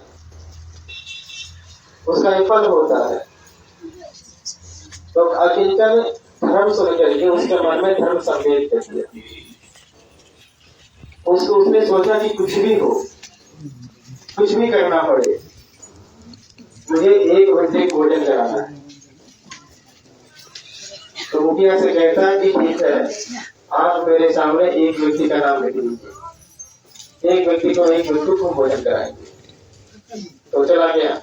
उसका एक फल होता है। तो अकिंचन धर्म सुन करके उसके मन में धर्म संवेद कर दिया। उसने सोचा कि कुछ भी हो, कुछ भी करना पड़े, मुझे 1 घंटे भोजन कराना है। तो मुखिया से कहता है कि ठीक है, आप मेरे सामने एक व्यक्ति का नाम लिख लीजिए, एक व्यक्ति को 1 घंटे को भोजन कराएंगे। तो चला गया।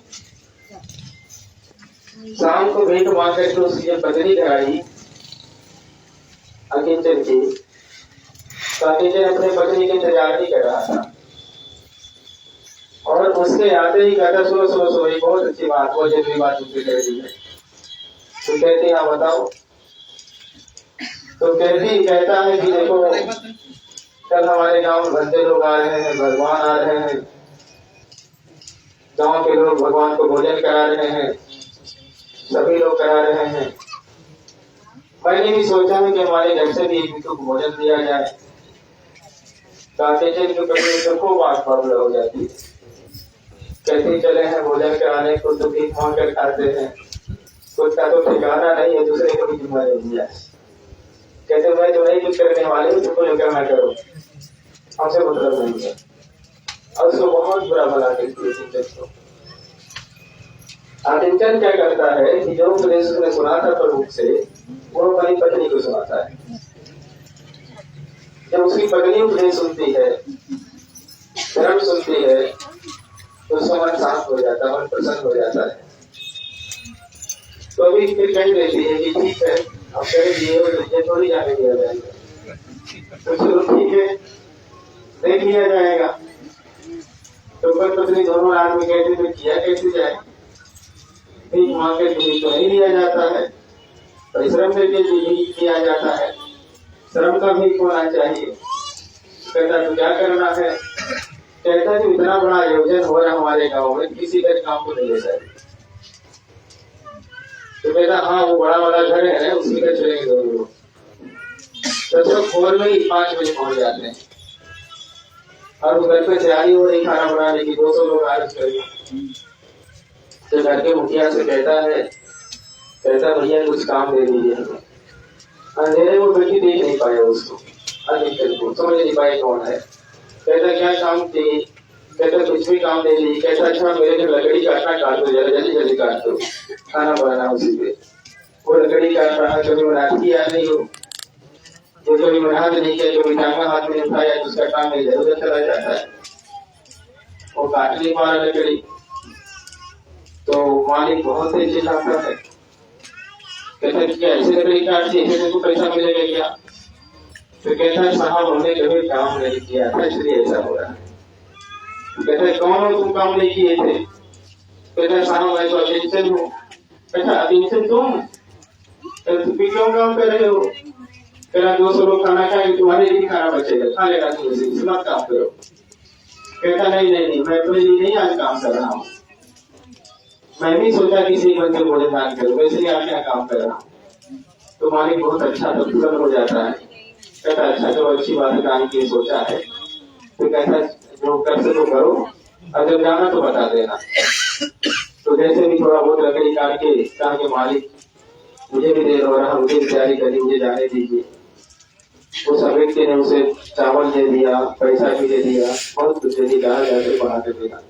शाम को भेंट मांग करके उसकी पत्नी कराई अकिंचन की। तो अकिंचन अपने पत्नी के इंतजार नहीं कर रहा था, और उसके आते ही कहता सुनो सुनो सुनो, ये बहुत अच्छी बात, बहुत जरूरी बात मुझसे कह दी है। तो कहती हाँ बताओ। तो कहता है कि देखो कल हमारे गांव में भक्ते लोग आ रहे हैं, भगवान आ रहे हैं, गांव के लोग भगवान को भोजन करा रहे हैं, सभी लोग करा रहे हैं। मैंने भी सोचा है कि हमारे घर से भी एक को भोजन दिया जाए। खूब आग प्रॉब्लम हो जाती है, कहते चले हैं भोजन कराने को, तो भीख मांग कर खाते हैं, कुछ का तो ठिकाना नहीं है, दूसरे को भी जिम्मा दे दिया। कहते मैं जो नहीं कुछ करने वाले हूँ, तुमको जो करना करो, हमसे मतलब नहीं है। और उसको बहुत बुरा भला कहती है। अकिंचन क्या करता है कि जो उपदेश उसने सुना था प्रभु से, वो अपनी पत्नी को सुनाता है। जब उसकी पत्नी उपदेश सुनती है, धर्म सुनती है, तो उसका मन शांत हो जाता है, मन प्रसन्न हो जाता है। तो अभी फिर कह देती है कि ठीक है, अब कह दिए हो थोड़ी जाने दिया जाएगा, तो चलो ठीक है, देख लिया जाएगा। तो पत्नी दोनों आदमी कहते थे किया कैसे जाए, भीख मांग के भीख तो नहीं लिया जाता है, परिश्रम करके भीख किया जाता है, श्रम का भीख होना चाहिए। कहता तो क्या करना है? कहता कि इतना बड़ा आयोजन हो रहा है हमारे गांव में, किसी का काम को नहीं ले जाए। तो कहता हाँ वो बड़ा वाला घर है, उसी का चलेंगे जरूर। तो भोर में ही 5 बजे पहुंच जाते हैं, और उस घर पे तैयारी हो रही खाना बनाने की, 200 लोग आ रहे। तो घर के मुखिया से कहता भैया कुछ काम दे दीजिए हमें। अंधेरे में बेटी देख नहीं पाया उसको, अकिंचन को समझ नहीं पाए कौन है। कहता क्या काम चाहिए? कहता कुछ भी काम दे दीजिए। कहता अच्छा मेरे जो लकड़ी काटना काट दो, जरा जल्दी जल्दी काट दो, खाना बनाना उसी पे। वो लकड़ी काट रहा है, कभी बनाती की याद नहीं हो, जो कभी बना नहीं किया, जो टांगा हाथ में उठाया, उसका काम इधर उधर चला जाता है, वो काट नहीं पा रहा लकड़ी। तो मालिक बहुत ही चिल्लाता है, कहता है क्या ऐसे लकड़ी काट दी, ऐसे तुमको पैसा मिलेगा क्या? तो कहता है साहब हमने कभी काम नहीं किया था इसलिए ऐसा हो रहा है। कहता है कौन हो तुम, काम नहीं किए थे? कहता है साहब मैं तो अटेंशन हूँ। कहता अटेंशन तुम क्यों काम कर रहे हो? कहता 200 लोग खाना खाएंगे, तुम्हारे लिए खाना बचेगा, खा लेगा तुम उसे, इतना काम करो। कहता नहीं मैं अपने लिए नहीं आज काम कर रहा हूँ, मैं भी सोचा किसी बंदे को भोजन दान करूँ, इसलिए आज क्या काम कर रहा हूँ। तो मालिक बहुत अच्छा तो प्रसन्न हो जाता है, कहता अच्छा जो अच्छी बात है काम की सोचा है। तो कहता जो कर सको करो, और जब जाना तो बता देना। तो जैसे भी थोड़ा बहुत लकड़ी काट के कहा कि मालिक मुझे भी देर हो रहा, मुझे भी तैयारी करनी, मुझे जाने दीजिए। उस व्यक्ति ने उसे चावल दे दिया, पैसा भी दे दिया, बहुत कुछ दे दिया, जाकर बना कर देगा।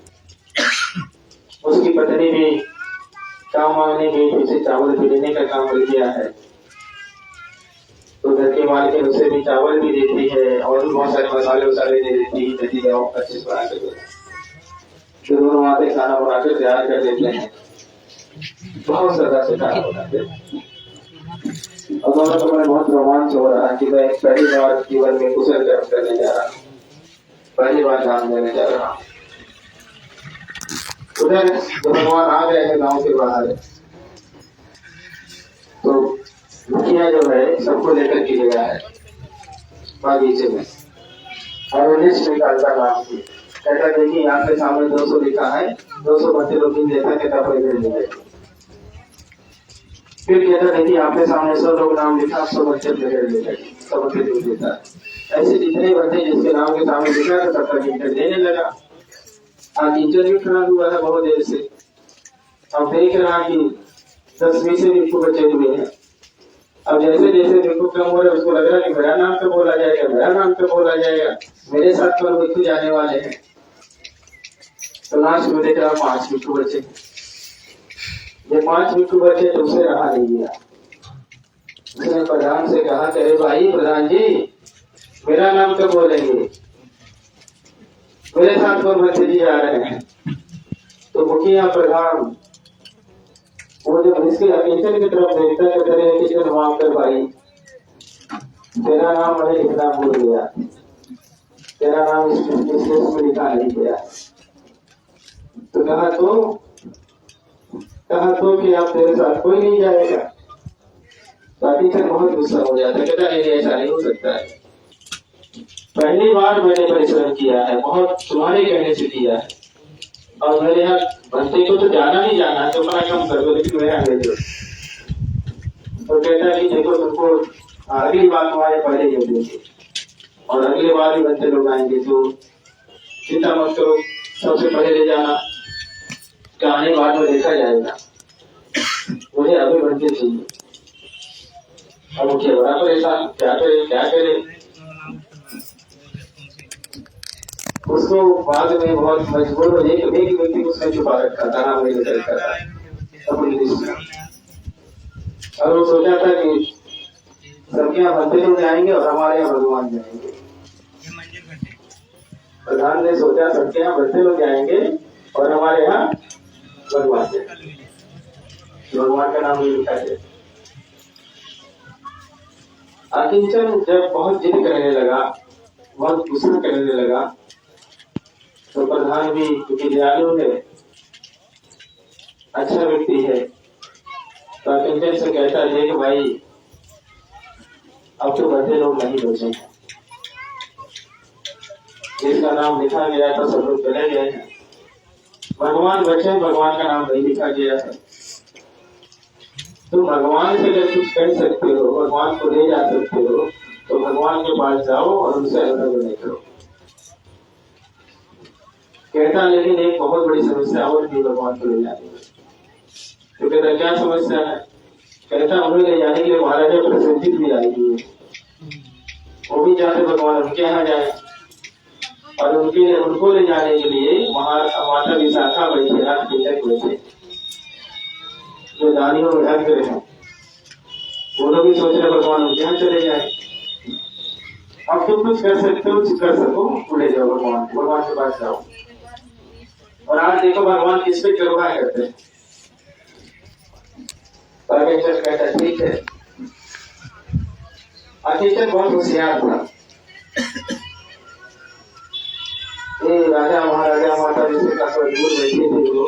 उसकी पत्नी भी काम मांगने गई, उसे चावल भी देने का काम मिल गया है। तो घर के मालिक उसे भी चावल भी देती है और भी बहुत सारे मसाले वसाले दे देती है, दे दिया अच्छे से बना कर देगा। फिर दोनों आते खाना बनाकर तैयार कर देते हैं, बहुत श्रद्धा से खाना बनाते हैं। और दोनों को बहुत रोमांच हो रहा है कि मैं पहली बार जीवन में कुशल कर्म करने जा रहा हूँ, पहली बार दान देने जा रहा हूँ। उधर जब भगवान आ गए हैं गांव के बाहर, तो मुखिया जो है सबको लेकर के गया है बागीचे में, और लिस्ट निकालता नाम की। कहता देखिए यहाँ के सामने 200 लिखा है, 200 बच्चे लोग इन देखा कहता पैसे नहीं देते। फिर कहता देखिए आपके सामने 100 लोग नाम लिखा, 100 बच्चे पैसे लेते, सब बच्चे दूध देता है। ऐसे जितने बच्चे जिसके नाम के सामने लिखा था सबका गिनकर देने लगा। आज इंटरव्यू खड़ा हुआ है बहुत देर से, अब देख रहा कि 10-20 से भी बचे हुए हैं। अब जैसे जैसे बिल्कुल कम हो रहा है, उसको लग रहा है कि मेरा नाम पे बोला जाएगा, मेरा नाम पे बोला जाएगा, मेरे साथ तो बिल्कुल जाने वाले हैं। तो लास्ट में देख रहा 5 बिट्टू बचे। ये 5 बिट्टू बचे तो उसे रहा नहीं गया, उसने प्रधान से कहा कि अरे भाई प्रधान जी मेरा नाम तो बोलेंगे, मेरे साथ और बच्चे जी आ रहे हैं। तो मुखिया प्रधान वो जब इसके अटेंशन की तरफ देखता है, कहते किशन माफ कर भाई, तेरा नाम मैंने लिखना भूल गया, तेरा नाम इस लिस्ट में लिखा नहीं गया। तो कहा तो कि आप तेरे साथ कोई नहीं जाएगा। तो टीचर बहुत गुस्सा हो जाता है, कहता नहीं ऐसा नहीं हो सकता है, पहली बार मैंने परिश्रम किया है, बहुत तुम्हारे कहने से किया है, और मेरे यहाँ बंदे को तो जाना नहीं जाना है, तो अपना काम कर दो, लेकिन मेरे यहाँ भेजो। तो कहता है कि देखो तुमको अगली बार तुम्हारे पहले ही देंगे, और अगली बार भी बच्चे लोग आएंगे, तो चिंता मत करो, सबसे पहले ले जाना, कहानी बाद में देखा जाएगा, मुझे अभी बनते चाहिए। अब मुझे बड़ा परेशान, क्या करे। उसको बाद में बहुत मजबूर हो, एक व्यक्ति उसने छुपा रखा था, नाम नहीं रखा था अपनी लिस्ट में, और वो सोचा था कि सबके यहाँ बंदे लोग जाएंगे और हमारे यहाँ भगवान जाएंगे। प्रधान ने सोचा सबके यहाँ बंदे लोग जाएंगे और हमारे यहाँ भगवान जाएंगे, भगवान का नाम नहीं लिखा है। अकिंचन जब बहुत जिद करने लगा, बहुत गुस्सा करने लगा, तो प्रधान भी क्योंकि दयालु है, अच्छा व्यक्ति है, तो अकिंचन से कहता है देख भाई अब तो बंदे लोग नहीं बचेंगे, जिसका नाम लिखा गया था सब लोग चले गए हैं, भगवान बचे, भगवान का नाम नहीं लिखा गया है। तुम भगवान से अगर कुछ कर सकते हो, भगवान को ले जा सकते हो, तो भगवान के पास जाओ और उनसे अलग नहीं करो। कहता लेकिन एक बहुत बड़ी समस्या और भी भगवान को ले जाने में। तो कहता क्या समस्या है? कहता उन्हें ले जाने के लिए महाराजा प्रसिद्धि भी आई हुई है, वो भी चाहते भगवान उनके यहाँ जाए, और उनको ले जाने के लिए माता विशाखा बैठे, रात पिंडक बैठे, जो दानियों में ढक रहे हैं, वो लोग भी सोच रहे भगवान उनके यहाँ चले जाए। अब तुम कुछ कर सकते हो, कर सको, उड़े जाओ भगवान के पास जाओ। और आज देखो भगवान किस पे कृपा करते हैं, अकेचन कहता ठीक है। अकेचन बहुत होशियार था। ये राजा महाराजा माता जैसे का दूर बैठे थे जो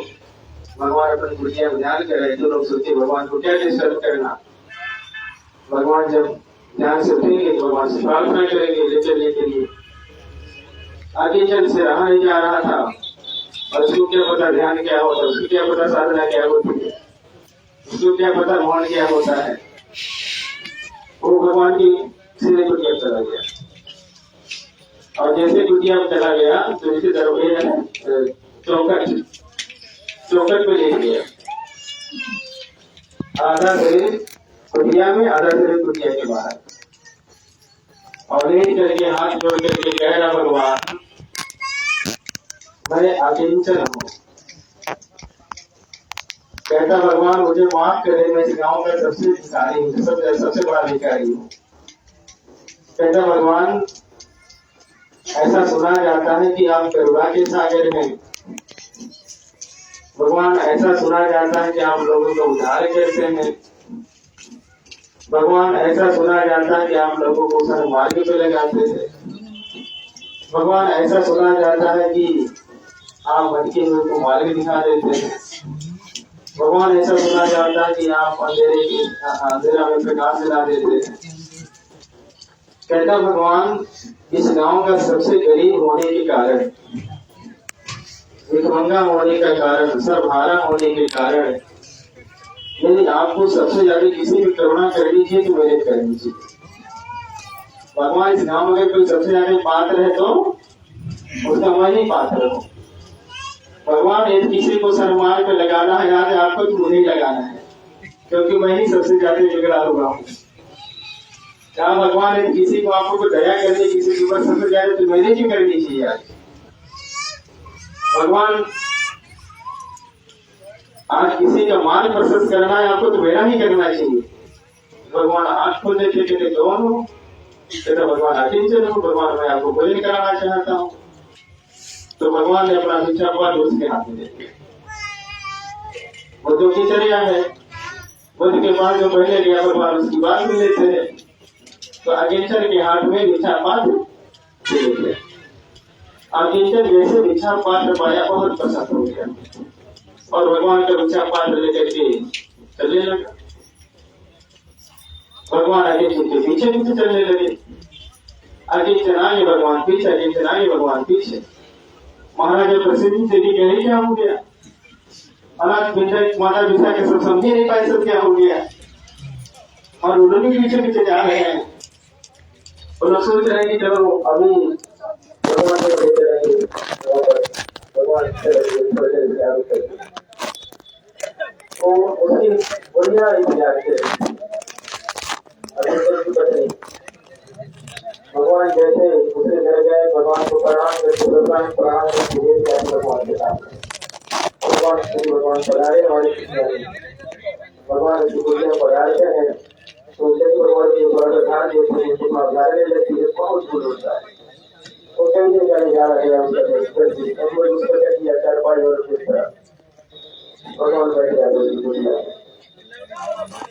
भगवान अपनी कुटिया में ध्यान कर रहे थे। लोग सोचे भगवान को क्या डिस्टर्ब करना। भगवान जब ध्यान से उठेंगे तो भगवान से प्रार्थना करेंगे ले चलने के लिए। अकेचन से रहा नहीं जा रहा था और उसको क्या पता ध्यान क्या होता है, उसको क्या पता साधना क्या होती है, उसको क्या पता मौन क्या होता है। वो भगवान की सीधे कुटिया चला गया और जैसे कुटिया में चला गया तो जैसे दरवाजे चौकट पे लेट गया। आधा शरीर कुटिया में, आधा शरीर कुटिया के बाहर, और लेट करके हाथ जोड़ करके कह रहा भगवान मैं अकिंचन हूँ। कहता भगवान मुझे माफ करे, मैं इस गांव का सबसे भिखारी हूँ, सबसे बड़ा भिखारी हूँ। कहता भगवान ऐसा सुना जाता है कि आप करुणा के सागर हैं। भगवान ऐसा सुना जाता है कि आप लोगों को उद्धार करते हैं। भगवान ऐसा सुना जाता है कि आप लोगों को सन्मार्ग पे लगाते थे। भगवान ऐसा सुना जाता है कि आप भटके हुए को मार्ग दिखा देते हैं। भगवान ऐसा सुना जाता है कि आप अंधेरा में प्रकाश दिला देते हैं। कहता भगवान इस गांव का सबसे गरीब होने के कारण, भिखमंगा होने का कारण, सर्वहारा होने के कारण यदि आपको सबसे ज्यादा किसी भी करुणा करनी चाहिए तो मेरे करनी चाहिए। भगवान इस गांव में अगर कोई सबसे ज्यादा पात्र है तो उसका मैं ही पात्र हूँ। भगवान यदि किसी को सन्मान पे लगाना है याद है आपको तो मुझे लगाना है, क्योंकि मैं ही सबसे ज्यादा बिगड़ा हुआ हूँ। क्या भगवान यदि किसी को आपको दया करनी, किसी के ऊपर सबसे ज्यादा तो मेरे ही करनी चाहिए। आज भगवान आज किसी का मान प्रशस्त करना है आपको तो मेरा ही करना चाहिए। भगवान आंख खोलने के लिए कौन हो? कहता भगवान अकिंचन हूँ। भगवान मैं आपको भोजन कराना चाहता हूँ। तो भगवान ने अपना भिक्षा पात्र उसके हाथ में दे दिया। बुद्ध की चर्या है, बुद्ध के पास जो पहले गया भगवान उसकी बात सुन लेते हैं। तो अकिंचन के हाथ में भिक्षा पात्र दे दिया। अकिंचन जैसे भिक्षा पात्र पाया बहुत पसंद हो गया और भगवान का भिक्षा पात्र लेकर के चलने लगा। भगवान अकिंचन के पीछे पीछे चलने लगे। अकिंचन आगे भगवान पीछे, अकिंचन आगे भगवान पीछे। महाराजा प्रसिद्धि से भी कह क्या हो गया? अनाथ पिंडर माता पिता के सब समझे नहीं पाए सब क्या हो गया, और उन्होंने भी पीछे पीछे जा रहे हैं। उन्होंने सोच रहे हैं कि चलो अभी भगवान को भेज रहेंगे, भगवान तो उसकी बढ़िया भगवान जैसे उसके घर गए, भगवान को प्रणाम करके भगवान के साथ भगवान पधारे हमारे भगवान की पूजा पधारते हैं तो ध्यान देते हैं कि पधारने लगती है बहुत दूर होता है। वो कहीं से जाने जा रहे हैं उसका चारपाई और किस तरह भगवान बैठ जाते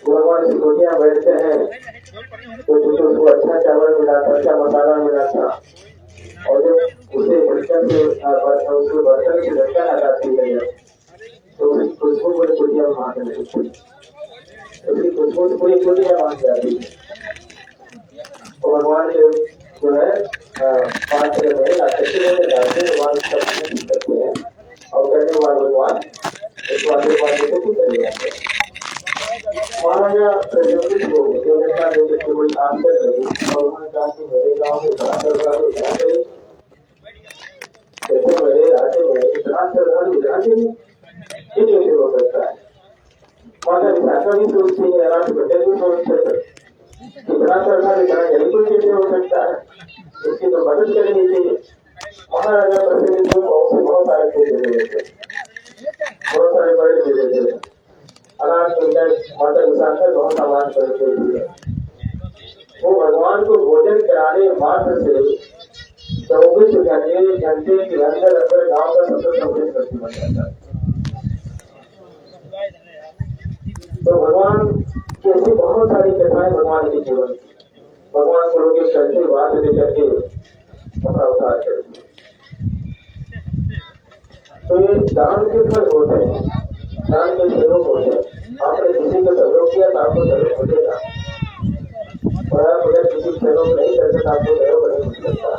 भगवान की कुटिया बैठते हैं तो क्योंकि उसको अच्छा चावल मिला था, अच्छा मसाला मिला था, और जब उसे बर्तन से उसके बर्तन की लड़का हटाती है तो उसकी खुशबू पूरी कुटिया में मांग लगती है। उसकी खुशबू से पूरी कुटिया मांग जाती है। तो भगवान के जो है पात्र में डालते भगवान करते हैं और करने के बाद भगवान उसको आशीर्वाद देते तो चले जाते हैं। महाराजा प्रज्वलित हो देवता देव के कोई आंसर नहीं और उन्होंने कहा कि मेरे गांव में इतना श्रद्धालु इतना चाहिए, जैसे मेरे राज्य में इतना श्रद्धालु इतना चाहिए, ये कैसे हो सकता है? माता पिता भी सोचते हैं, अनाथ बच्चे भी सोचते हैं, इतना श्रद्धालु इतना गरीब को कैसे हो सकता है? इसकी तो मदद करनी चाहिए। महाराजा प्रज्वलित हो बहुत सारे चीजें दे देते, बहुत सारे बड़े दे देते हैं। अनाथ माता पिता बहुत सामान करते हुए वो भगवान को भोजन कराने मात्र से 24 घंटे के अंदर गांव का सबसे संतुष्ट बन जाता है। तो भगवान ऐसी बहुत सारी कथाएं भगवान के जीवन की, भगवान को लोग कैसे बात लेकर के अपना उद्धार करते। तो ये दान के फल होते हैं, दान के सहयोग होते हैं। आपने किसी को सहयोग किया तो आपको सहयोग मिलेगा, और आप अगर किसी को सहयोग नहीं करते तो आपको सहयोग नहीं मिल सकता।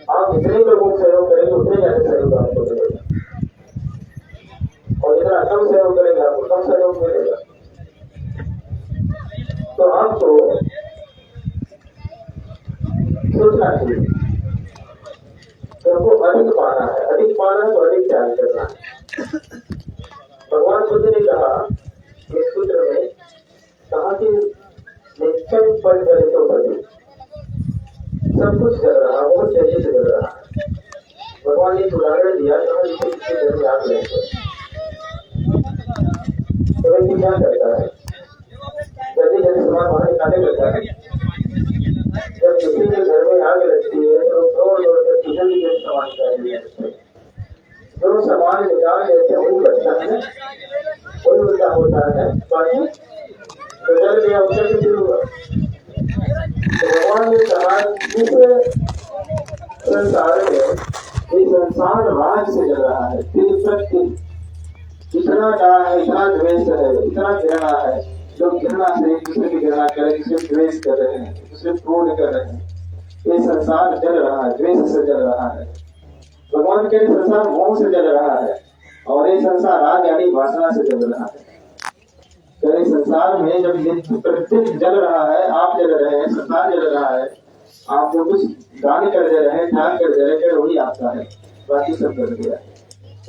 आप जितने लोगों को सहयोग करेंगे उतने ज्यादा सहयोग आपको मिलेगा, और जितना कम सहयोग करेंगे आपको कम सहयोग मिलेगा। तो आपको सोचना चाहिए, सबको अधिक पाना है, अधिक पाना तो अधिक त्याग करना है। भगवान बुद्ध ने कहा इस सूत्र में, कहा कि निश्चय पर जल तो बदले, सब कुछ चल रहा, बहुत तेजी से चल रहा है। भगवान ने उदाहरण दिया, कहा जैसे किसी घर में आग लग गई तो व्यक्ति क्या करता है, जल्दी जल्दी सामान बाहर निकालने लगता है। जब किसी के घर में आग लगती है तो दौड़ दौड़ कर किचन की सामान निकालने लगते हैं। जो सामान निकाल लेते हैं वही बचता है, वही उल्टा होता है, बाकी गुजर गया उसका किसी हुआ। तो भगवान ने कहा इस संसार में, ये संसार राग से चल रहा है, इतना डाह है, इतना द्वेष है, इतना घृणा है। लोग घृणा से एक दूसरे की घृणा कर रहे हैं, दूसरे द्वेष कर रहे हैं, दूसरे क्रोध कर रहे हैं। ये संसार जल रहा है, द्वेष से जल रहा है। भगवान के संसार मोह से जल रहा है, और ये संसार राग यानी वासना से जल रहा है। तो इस संसार में जब प्रत्येक जल रहा है, आप जल रहे हैं, संसार जल रहा है, आप जो कुछ दान कर दे रहे हैं, त्याग कर दे रहे हैं, वही आपका है, बाकी सब जल गया,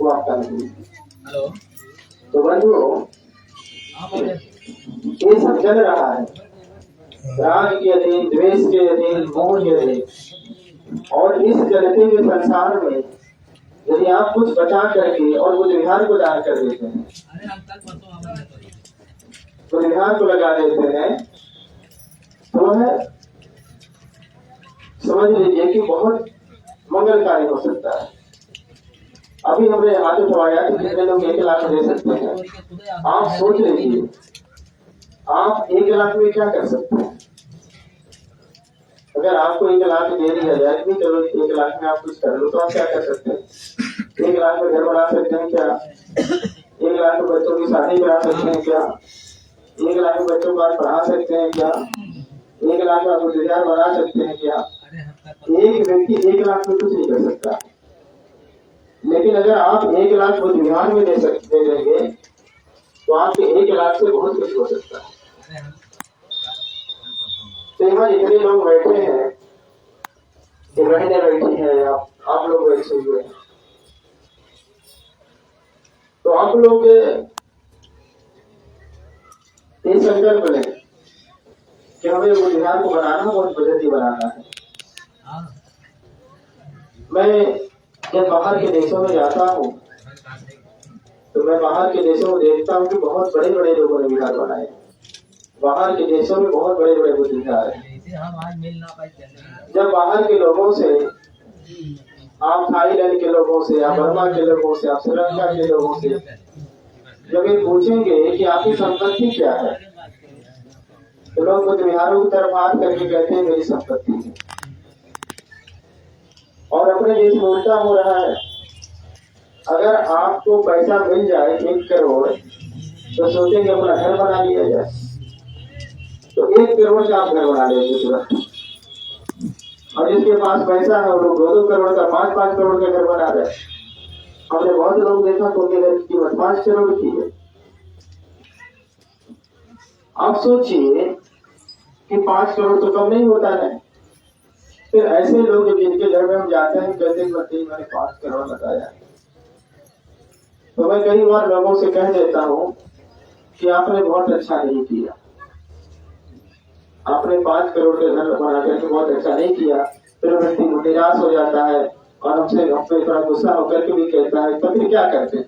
वो आपका नहीं। तो बंधुओं, ये सब जल रहा है, राग के अधीन, द्वेष के अधीन, मोह के अधीन। और इस जलते हुए संसार में यदि आप कुछ बचा करके और बुद्ध विहार को दान कर देते हैं, बुद्ध विहार को लगा देते हैं, तो है समझ लीजिए कि बहुत मंगलकारी हो सकता है। अभी हमने हाथ उठवाया कि कितने लोग 1 लाख दे सकते हैं। आप सोच लीजिए, आप 1 लाख में क्या कर सकते हैं? अगर आपको 1 लाख दे दिया जाए कि चलो 1 लाख में आप कुछ कर लो, तो आप क्या कर सकते हैं? 1 लाख में घर बना सकते हैं क्या? 1 लाख में बच्चों की शादी करा सकते हैं क्या? 1 लाख में बच्चों को आप पढ़ा सकते हैं क्या? 1 लाख में आप रोजगार बना सकते हैं क्या? एक व्यक्ति 1 लाख में कुछ नहीं कर सकता। लेकिन अगर आप 1 लाख बुद्ध विहार में दे देंगे तो आपके 1 लाख से बहुत कुछ हो सकता है। तो यहाँ जितने लोग बैठे हैं, ये बहनें बैठी हैं, आप लोग बैठे हुए हैं, तो आप लोग ये संकल्प लें कि हमें बुद्ध विहार को बनाना, बहुत पद्धति बनाना है। मैं जब बाहर के देशों में जाता हूँ तो मैं बाहर के देशों में देखता हूँ कि बहुत बड़े बड़े लोगों ने विहार बनाए। बाहर के देशों में बहुत बड़े बड़े बुद्ध विहार हैं। जब बाहर के लोगों से, आप थाईलैंड के लोगों से, आप बर्मा के लोगों से, आप श्रीलंका के लोगों से जब ये पूछेंगे कि आपकी संपत्ति क्या है, तो लोग बुद्ध विहारों की तरफ हाथ करके कहते हैं मेरी संपत्ति है। और अपने देश में उल्टा हो रहा है। अगर आपको पैसा मिल जाए 1 करोड़, तो सोचेंगे अपना घर बना लिया जाए, तो 1 करोड़ का आप घर बना लेंगे तुरंत। और जिसके पास पैसा है वो लोग 2-2 करोड़ का, 5-5 करोड़ का घर बना रहे। हमने बहुत लोग देखा तो उनके घर की कीमत 5 करोड़ की है। आप सोचिए कि 5 करोड़ तो कम नहीं होता है। फिर ऐसे लोग जिनके घर में हम जाते हैं कहते हैं मैंने 5 करोड़ बताया। तो मैं कई बार लोगों से कह देता हूँ कि आपने बहुत अच्छा नहीं किया, आपने 5 करोड़ के घर बना करके बहुत अच्छा नहीं किया। फिर व्यक्ति निराश हो जाता है और हमसे थोड़ा गुस्सा होकर के भी कहता है, तो फिर क्या करते?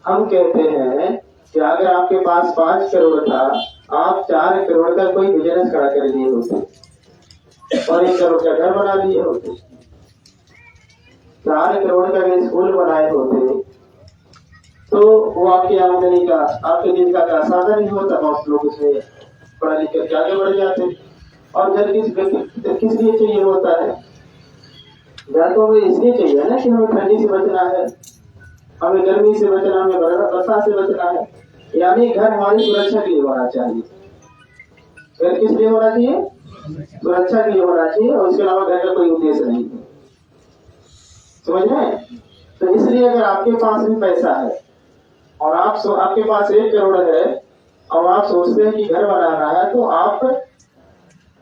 हम कहते हैं कि अगर आपके पास 5 करोड़ था, आप 4 करोड़ का कोई बिजनेस खड़ा कर लिए होते और 1 करोड़ का घर बना लिए होते, 4 करोड़ का स्कूल बनाए होते, तो वो आपकी आमदनी का, आपके जीविका का साधन नहीं होता। बहुत लोग उसमें पढ़ लिख करके आगे बढ़ जाते। और घर किस लिए चाहिए होता है? घर तो हमें इसलिए चाहिए ना कि हमें ठंडी से बचना है, हमें गर्मी से बचना, हमें बरसात से बचना है। यानी घर हमारी सुरक्षा के लिए होना चाहिए। घर किस लिए होना चाहिए? सुरक्षा के लिए होना चाहिए, और उसके अलावा घर का कोई उद्देश्य नहीं है। समझ रहे हैं? तो इसलिए अगर आपके पास भी पैसा है और आपके पास 1 करोड़ है और आप सोचते हैं कि घर बनाना है, तो आप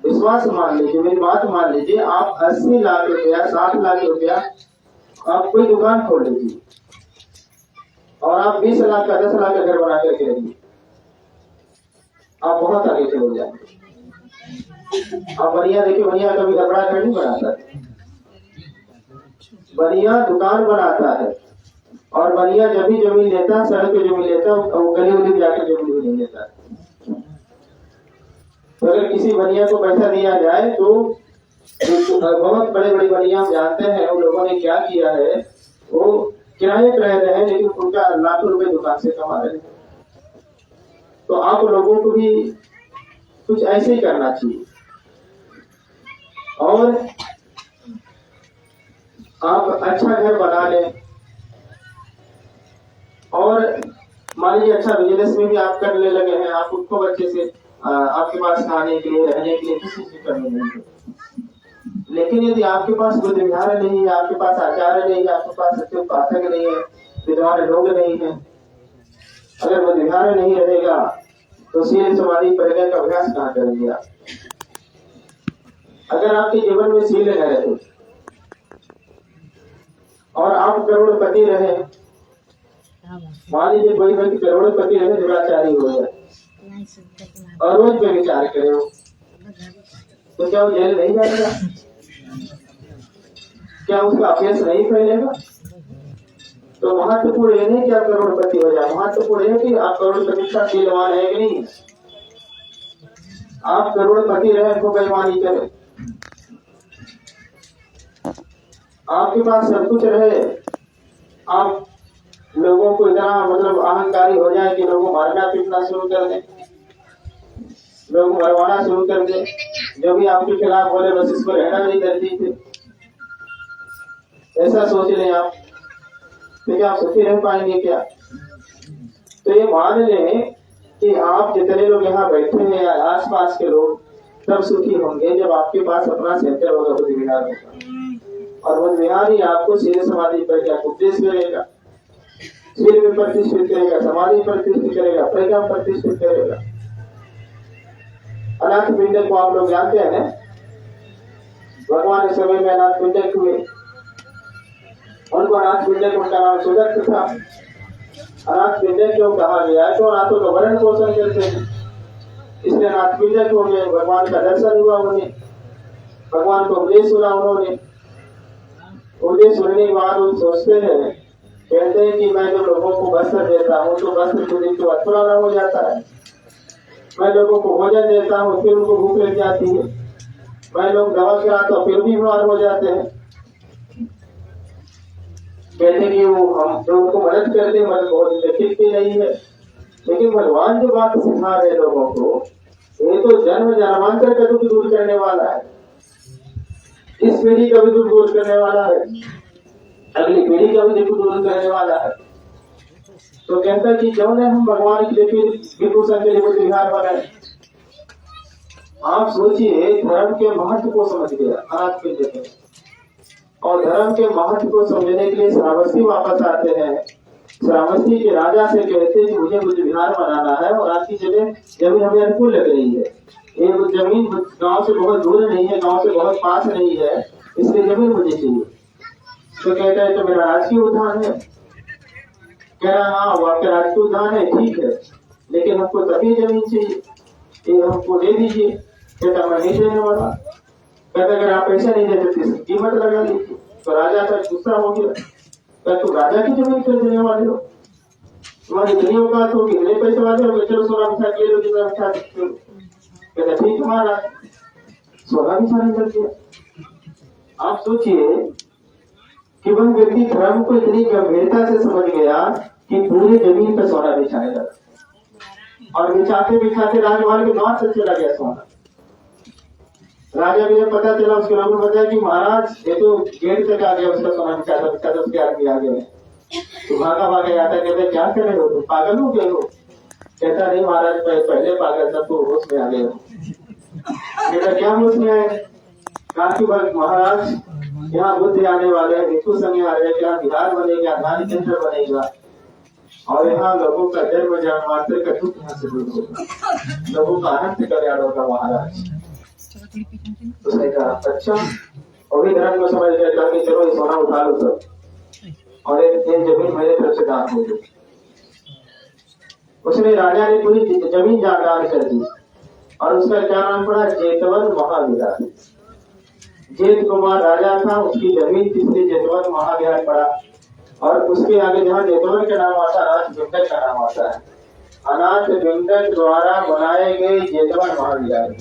विश्वास मान लीजिए, मेरी बात मान लीजिए, आप 80 लाख रुपया, 60 लाख रुपया आप कोई दुकान खोल लीजिए और आप 20 लाख का, 10 लाख का घर बना करके रहिए, आप बहुत आगे चले जाएंगे। आप बनिया देखिए, बनिया कभी गड़बड़ा घर नहीं बनाता, बनिया दुकान बनाता है। और बनिया जब भी जमीन लेता है, सड़क पे जमीन लेता है, वो गली उली जाकर जमीन भी नहीं लेता। तो अगर किसी बनिया को पैसा दिया जाए तो बहुत बड़े बड़े बनिया हम जानते हैं, उन लोगों ने क्या किया है, वो किराए पर रह रहे हैं लेकिन उनका लाखों रुपए दुकान से कमा रहे हैं। तो आप लोगों को भी कुछ ऐसे ही करना चाहिए। और आप अच्छा घर बना लें, और मान लीजिए अच्छा बिजनेस में भी आप करने लगे हैं, आप उसको अच्छे से, आपके पास खाने के लिए, रहने के लिए किसी चीज की कमी नहीं है। लेकिन यदि आपके पास बुद्ध विहार नहीं है, आपके पास आचार्य नहीं है, आपके पास अच्छे उपासक नहीं है, विद्वान लोग नहीं है, अगर बुद्ध विहार नहीं रहेगा तो सील समाधि प्रज्ञा का अभ्यास कहाँ करेंगे आप? अगर आपके जीवन में सील न रहे और आप करोड़पति रहे, मान लीजिए कोई व्यक्ति करोड़पति रहे, दुराचारी हो जाए और रोज पे विचार करे, तो क्या वो जेल नहीं जाएगा? क्या उसका अभ्यास नहीं फैलेगा? तो महत्वपूर्ण ये नहीं कि आप करोड़पति हो जाए, महत्वपूर्ण है कि आप करोड़पति का शीलवान है कि नहीं। आप करोड़पति रहे तो बेईमानी करें, आपके पास सब कुछ रहे, आप लोगों को इतना मतलब अहंकारी हो जाए कि लोगों मारना पीटना शुरू कर दें, लोग मरवाना शुरू कर दें, जो भी आपके खिलाफ बोले बस इसको रहना नहीं कर दीजिए, ऐसा सोच लें आप, तो क्या आप सुखी रह पाएंगे क्या? तो ये मान लें कि आप जितने लोग यहाँ बैठे हैं, आसपास के लोग सब सुखी होंगे जब आपके पास अपना सेंटर होगा, बुद्ध विहार होगा। और बुद्ध विहार ही आपको सीधे समाधि प्रज्ञा को उपदेश करेगा, सील में प्रतिष्ठित करेगा, समाधि प्रतिष्ठित करेगा, प्रज्ञा प्रतिष्ठित करेगा। अनाथ पिंडक को आप लोग जानते हैं, भगवान के समय में अनाथ पिंडक हुए, उनको अनाथ पिंडक, उनका नाम सुदत्त था। अनाथ पिंडक क्यों कहा गया है? तो अनाथों का भरण पोषण करते हैं, इसलिए अनाथ पिंडक हो गए। भगवान का दर्शन हुआ उन्हें, भगवान को उपदेश सुना उन्होंने, उपदेश सुनने के बाद वो सोचते हैं, कहते हैं कि मैं जो लोगों को वस्त्र देता हूँ तो वस्त्र खुद तो अथुराना हो जाता है, मैं लोगों को भोजन देता हूँ फिर उनको भूख लग जाती है, मैं लोग दवा कराता हूँ फिर भी बीमार हो जाते हैं। कहते हैं कि वो हम जो उनको मदद करते हैं, मदद बहुत ठीक की नहीं है। लेकिन भगवान जो बात सिखा रहे लोगों को, ये तो जन्म जन्मांतर का दुख दूर करने वाला है, इस पीढ़ी का भी दुख दूर करने वाला है, अगली पीढ़ी का भी दुख दूर करने वाला है। तो कहता है कि क्यों न हम भगवान के लिए फिर विभूषण के लिए बुद्ध विहार बनाए। आप सोचिए, धर्म के महत्व को समझ गया अनाथ पिंडक, और धर्म के महत्व को समझने के लिए श्रावस्ती वापस आते हैं। श्रावस्ती के राजा से कहते हैं कि मुझे बुद्ध विहार बनाना है और आपकी जगह जमीन हमें अनुकूल लग रही है, ये जमीन गांव से बहुत दूर नहीं है, गांव से बहुत पास नहीं है, इसलिए जमीन मुझे चाहिए। तो कहता है तो मेरा राजकीय उद्यान है। कह रहा हाँ वो आपका राजकीय उद्यान है, ठीक है, लेकिन हमको तभी जमीन चाहिए, ये हमको दे दीजिए। कहता मैं नहीं देने वाला। कहता अगर आप पैसा नहीं दे सकते कीमत लगा लीजिए। तो राजा का गुस्सा हो गया, कहता तुम राजा की जमीन क्यों देने वाले हो, तुम्हारी इतनी औकात होगी, इतने पैसे वाले हो, चलो सोना बिछा के लो, जितना बिछा सकते हो। कहता ठीक है महाराज, सोना बिछाने कर दिया। आप सोचिए कि वह व्यक्ति धर्म को इतनी गंभीरता से समझ गया कि पूरी जमीन पर सोना बिछाने लगा और बिछाते बिछाते राजमहल के द्वार तक चला गया सोना। राजा को जब पता चला, उसके लोगों ने बताया कि महाराज ये तो गेट तक आ गया, उसका सोना बिछाता बिछाता उसके आदमी आ गए। तो भागा भागा जाता, कहते क्या कर रहे हो तुम, पागल हो गए हो? कहता नहीं महाराज, पहले पागल था तो होश में आ गए हो। कहता क्या होश में है? कहा कि महाराज यहाँ बुद्ध आने वाले हैं, भिक्षु संघ आ रहे, यहाँ बिहार बनेगा, ध्यान केंद्र बनेगा और यहाँ लोगों का जन्म जन्मांतर का दुख यहाँ से दूर होगा, लोगों का अनंत कल्याण होगा महाराज। उसने कहा अच्छा, और भी धर्म को समझ गया, कहा कि चलो ये सोना उठा लो सब और एक जमीन मेरे तरफ से दान हो गई। उसने राजा ने पूरी जमीन दान कर दी और उसका क्या नाम पड़ा? जेतवन महाविहार। जेत कुमार राजा था, उसकी जमीन किसने? जेतवन महाविहार पड़ा। और उसके आगे जहाँ जेतवन का नाम आता है, अनाथ बिंदक का नाम आता है। अनाथ बिंदक द्वारा बनाए गए जेतवन महाविहार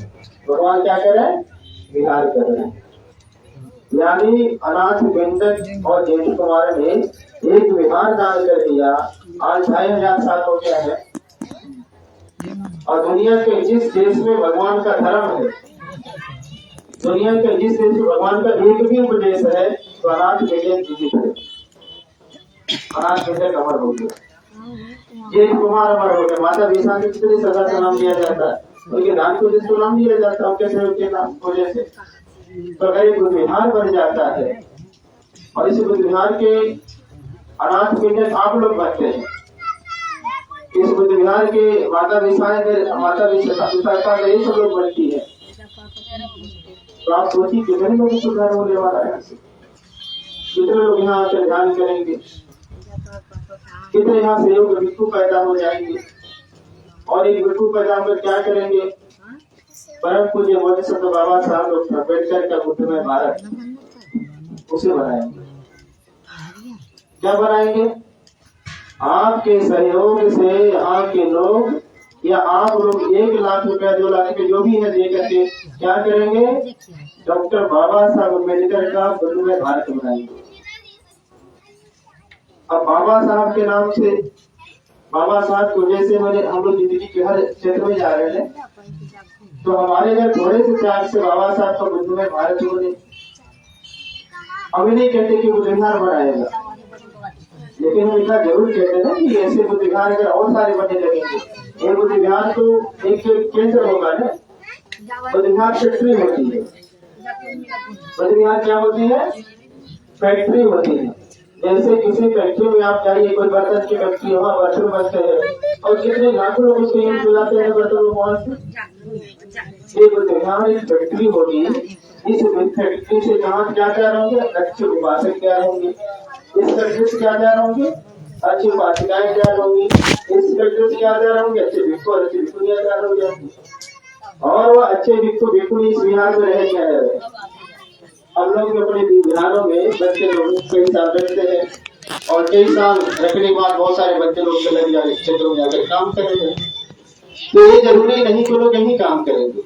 भगवान क्या कर रहे हैं? विहार कर रहे हैं। यानी अनाथ बिंदक और जेठ कुमार ने एक विहार दान कर दिया। आज 2500 साल हो गया है और दुनिया के जिस देश में भगवान का धर्म है, दुनिया के जिस देश में भगवान का एक भी उपदेश है, तो अनाथ बिंदक जीवित है। अनाथ बिंदक अमर हो गया, जेठ कुमार अमर हो गया। माता विषा की कितनी सजा का नाम दिया जाता है, उनके नाम को जिसको नाम दिया जाता है, कैसे उनके नाम को जैसे तो अगर बुद्ध विहार बन जाता है और इस बुद्ध विहार के अनाथ बिंदक आप लोग बनते हैं, इस बुद्ध विहार के माता विशाखा का यही सब लोग बनती है, तो आप सोचिए कितने लोगों को घर होने वाला है, कितने लोग यहाँ आकर ध्यान करेंगे, कितने यहाँ से योग भिक्षु पैदा हो जाएंगे और एक भिक्षु पैदा होकर क्या करेंगे? परम पूज्य बोधिसत्व बाबा साहब अम्बेडकर का बुद्धमय भारत उसे बनाएंगे। क्या बनाएंगे? आपके सहयोग से यहाँ के लोग या आप लोग 1 लाख रुपया 2 लाख रुपया जो भी है दे करके क्या करेंगे? डॉक्टर बाबा साहब अम्बेडकर का बुद्धमय भारत बनाएंगे। अब बाबा साहब के नाम से, बाबा साहब को जैसे मैंने हम लोग जिंदगी के हर क्षेत्र में जा रहे हैं, तो हमारे घर थोड़े से त्याग से बाबा साहब का बुद्धमय भारत होने, अभी नहीं कहते कि बुद्ध विहार बनाएगा, लेकिन हम इतना जरूर कहते हैं कि ऐसे बुद्ध विहार अगर और सारे बनने लगेंगे। ये बुद्ध विहार तो एक केंद्र होगा ना, बुद्ध विहार फैक्ट्री होती है। बुद्ध विहार क्या होती है? फैक्ट्री होती है। जैसे किसी फैक्ट्री में आप जाइए, कोई बर्तन की फैक्ट्री, वहाँ बर्तन बनते हैं और कितने लाखों लोग उसको यूज बुलाते हैं बर्तनों को। वहां से यहाँ एक फैक्ट्री होगी, इस फैक्ट्री से जहाँ क्या तैयार होंगे? अच्छे उपासक तैयार होंगे। इस फैक्ट्री से क्या तैयार होंगे? अच्छी उपासिकाएं तैयार होंगी। इस फैक्ट्री से क्या तैयार होंगे? अच्छे भिक्षु और अच्छी भिक्षुनियां तैयार हो जाएंगी और वो अच्छे भिक्षु भिक्षुनी इस बिहार में रह क्या रहे। हम लोग अपने बिहारों में बच्चे लोग कई साल रहते हैं और कई साल रखने के बाद बहुत सारे बच्चे लोग अलग अलग क्षेत्रों में जाकर काम करेंगे। तो ये जरूरी नहीं कि लोग यही काम करेंगे,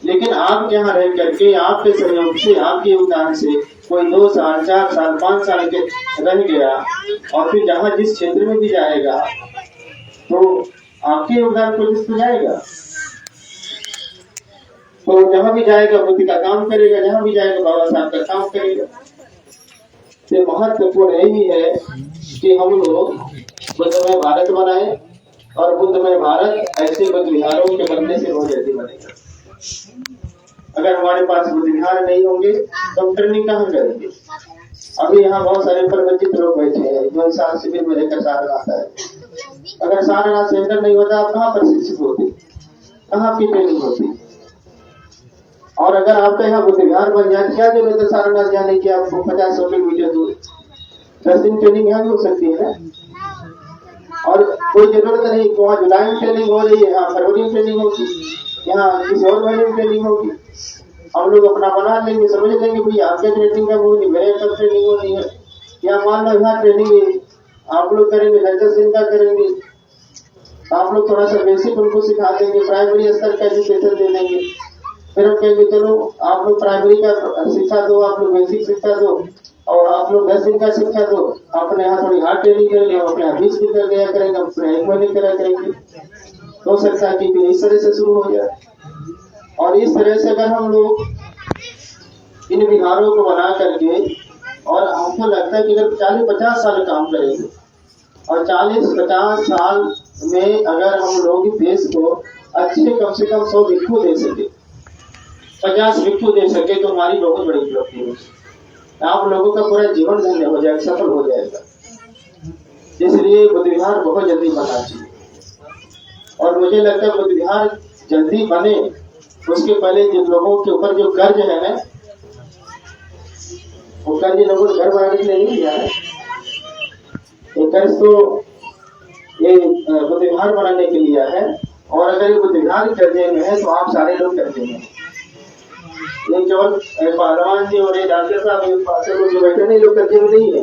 लेकिन आप यहाँ रह करके आपके सहयोग से, आपके योगदान से कोई 2 साल 4 साल 5 साल के रह गया और फिर जहाँ जिस क्षेत्र में भी जाएगा तो आपके योगदान को जिस जाएगा, तो जहाँ भी जाएगा बुद्धि का काम करेगा, जहाँ भी जाएगा बाबा साहब का काम करेगा। ये महत्वपूर्ण यही है कि हम लोग बुद्धमय भारत बनाए और बुद्धमय भारत ऐसे बुद्ध विहारों के बनने से बहुत जल्दी बनेगा। अगर हमारे पास बुद्ध विहार नहीं होंगे तो हम ट्रेनिंग कहाँ करेंगे? अभी यहाँ बहुत सारे परिवर्तित लोग बैठे हैं जो इंसान शिविर में रहकर सारनाथ है। अगर सारनाथ सेंटर नहीं होता आप कहाँ प्रशिक्षित होते, कहाँ की ट्रेनिंग होती? और अगर आपका यहाँ बुद्ध विहार बन जाए, क्या जरूरत है सारनाथ जाने की? आपको 50-100 किलोमीटर दूर 10 दिन ट्रेनिंग यहाँ भी हो सकती है और कोई जरूरत नहीं। वहाँ जुलाई में ट्रेनिंग हो रही है, यहाँ फरवरी में ट्रेनिंग होगी, यहाँ किसी और महीने में ट्रेनिंग होगी। हम लोग अपना बना लेंगे, समझ लेंगे भाई आपके ट्रेनिंग कब होगी, मेरे कब ट्रेनिंग होनी है। या मान लो यहाँ ट्रेनिंग आप लोग करेंगे 10 दिन का करेंगे, आप लोग थोड़ा सा बेसिक उनको सिखा देंगे, प्राइमरी स्तर का एजुकेशन दे देंगे। फिर हम कहेंगे चलो आप लोग प्राइमरी का शिक्षा दो, आप लोग बेसिक शिक्षा दो और आप लोग 10 दिन का शिक्षा दो, अपने यहाँ थोड़ी हार्ड ट्रेनिंग करेंगे, हम अपने यहाँ 20 दिन कर गया करेंगे, हम अपने 1 महीने करा करेंगे, तो सरकार की फिर इस तरह से शुरू हो जाए। और इस तरह से अगर हम लोग इन विहारों को बना करके, और हमको लगता है कि अगर 40-50 साल काम करेंगे और 40-50 साल में अगर हम लोग देश को अच्छे कम से कम 100 भिक्षु दे सके, 50 भिक्षु दे सके, तो हमारी बहुत बड़ी उपलब्धि है। आप लोगों का पूरा जीवन धन्य हो जाएगा, सफल हो जाएगा। इसलिए बुद्ध विहार बहुत जल्दी बनना चाहिए। और मुझे लगता है बुद्ध विहार जल्दी बने उसके पहले जिन लोगों के ऊपर जो कर्ज है ना, वो कर्ज लोगों ने घर बनाने के लिए नहीं लिया है। ये कर्ज तो ये बुद्ध विहार बनाने के लिए है। और अगर ये बुद्ध विहार कर्जे में है तो आप सारे लोग कर्जे में। ये केवल पहलवान जी और ये डॉक्टर साहब जो बैठे नहीं, लोग कर्जे में नहीं है।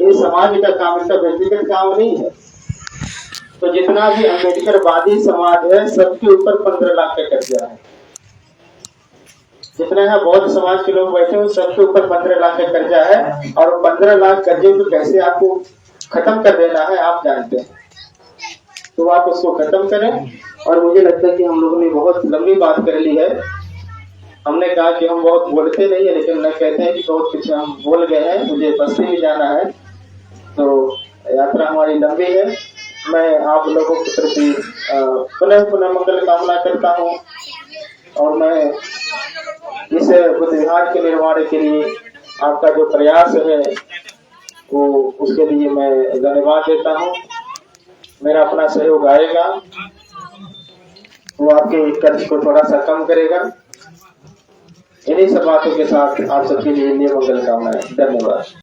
ये समाज का काम, इसका व्यक्तिगत काम नहीं है। तो जितना भी अम्बेडकरवादी समाज है, सबके ऊपर 15 लाख का कर्जा है। जितने यहाँ बौद्ध समाज के लोग बैठे हैं, सबके ऊपर 15 लाख का कर्जा है। और 15 लाख कर्जे को कैसे आपको खत्म कर देना है आप जानते हैं, तो आप उसको खत्म करें। और मुझे लगता है कि हम लोगों ने बहुत लंबी बात कर ली है। हमने कहा कि हम बहुत बोलते नहीं है, लेकिन न कहते हैं कि बहुत कुछ हम बोल गए हैं। मुझे बस्ती भी जाना है, तो यात्रा हमारी लंबी है। मैं आप लोगों के प्रति पुनः मंगल कामना करता हूँ। और मैं इस बुद्ध विहार के निर्माण के लिए आपका जो प्रयास है वो उसके लिए मैं धन्यवाद देता हूँ। मेरा अपना सहयोग आएगा, वो आपके कर्ज को थोड़ा सा कम करेगा। इन्हीं सब बातों के साथ आप सबके लिए मंगल कामनाएं। धन्यवाद।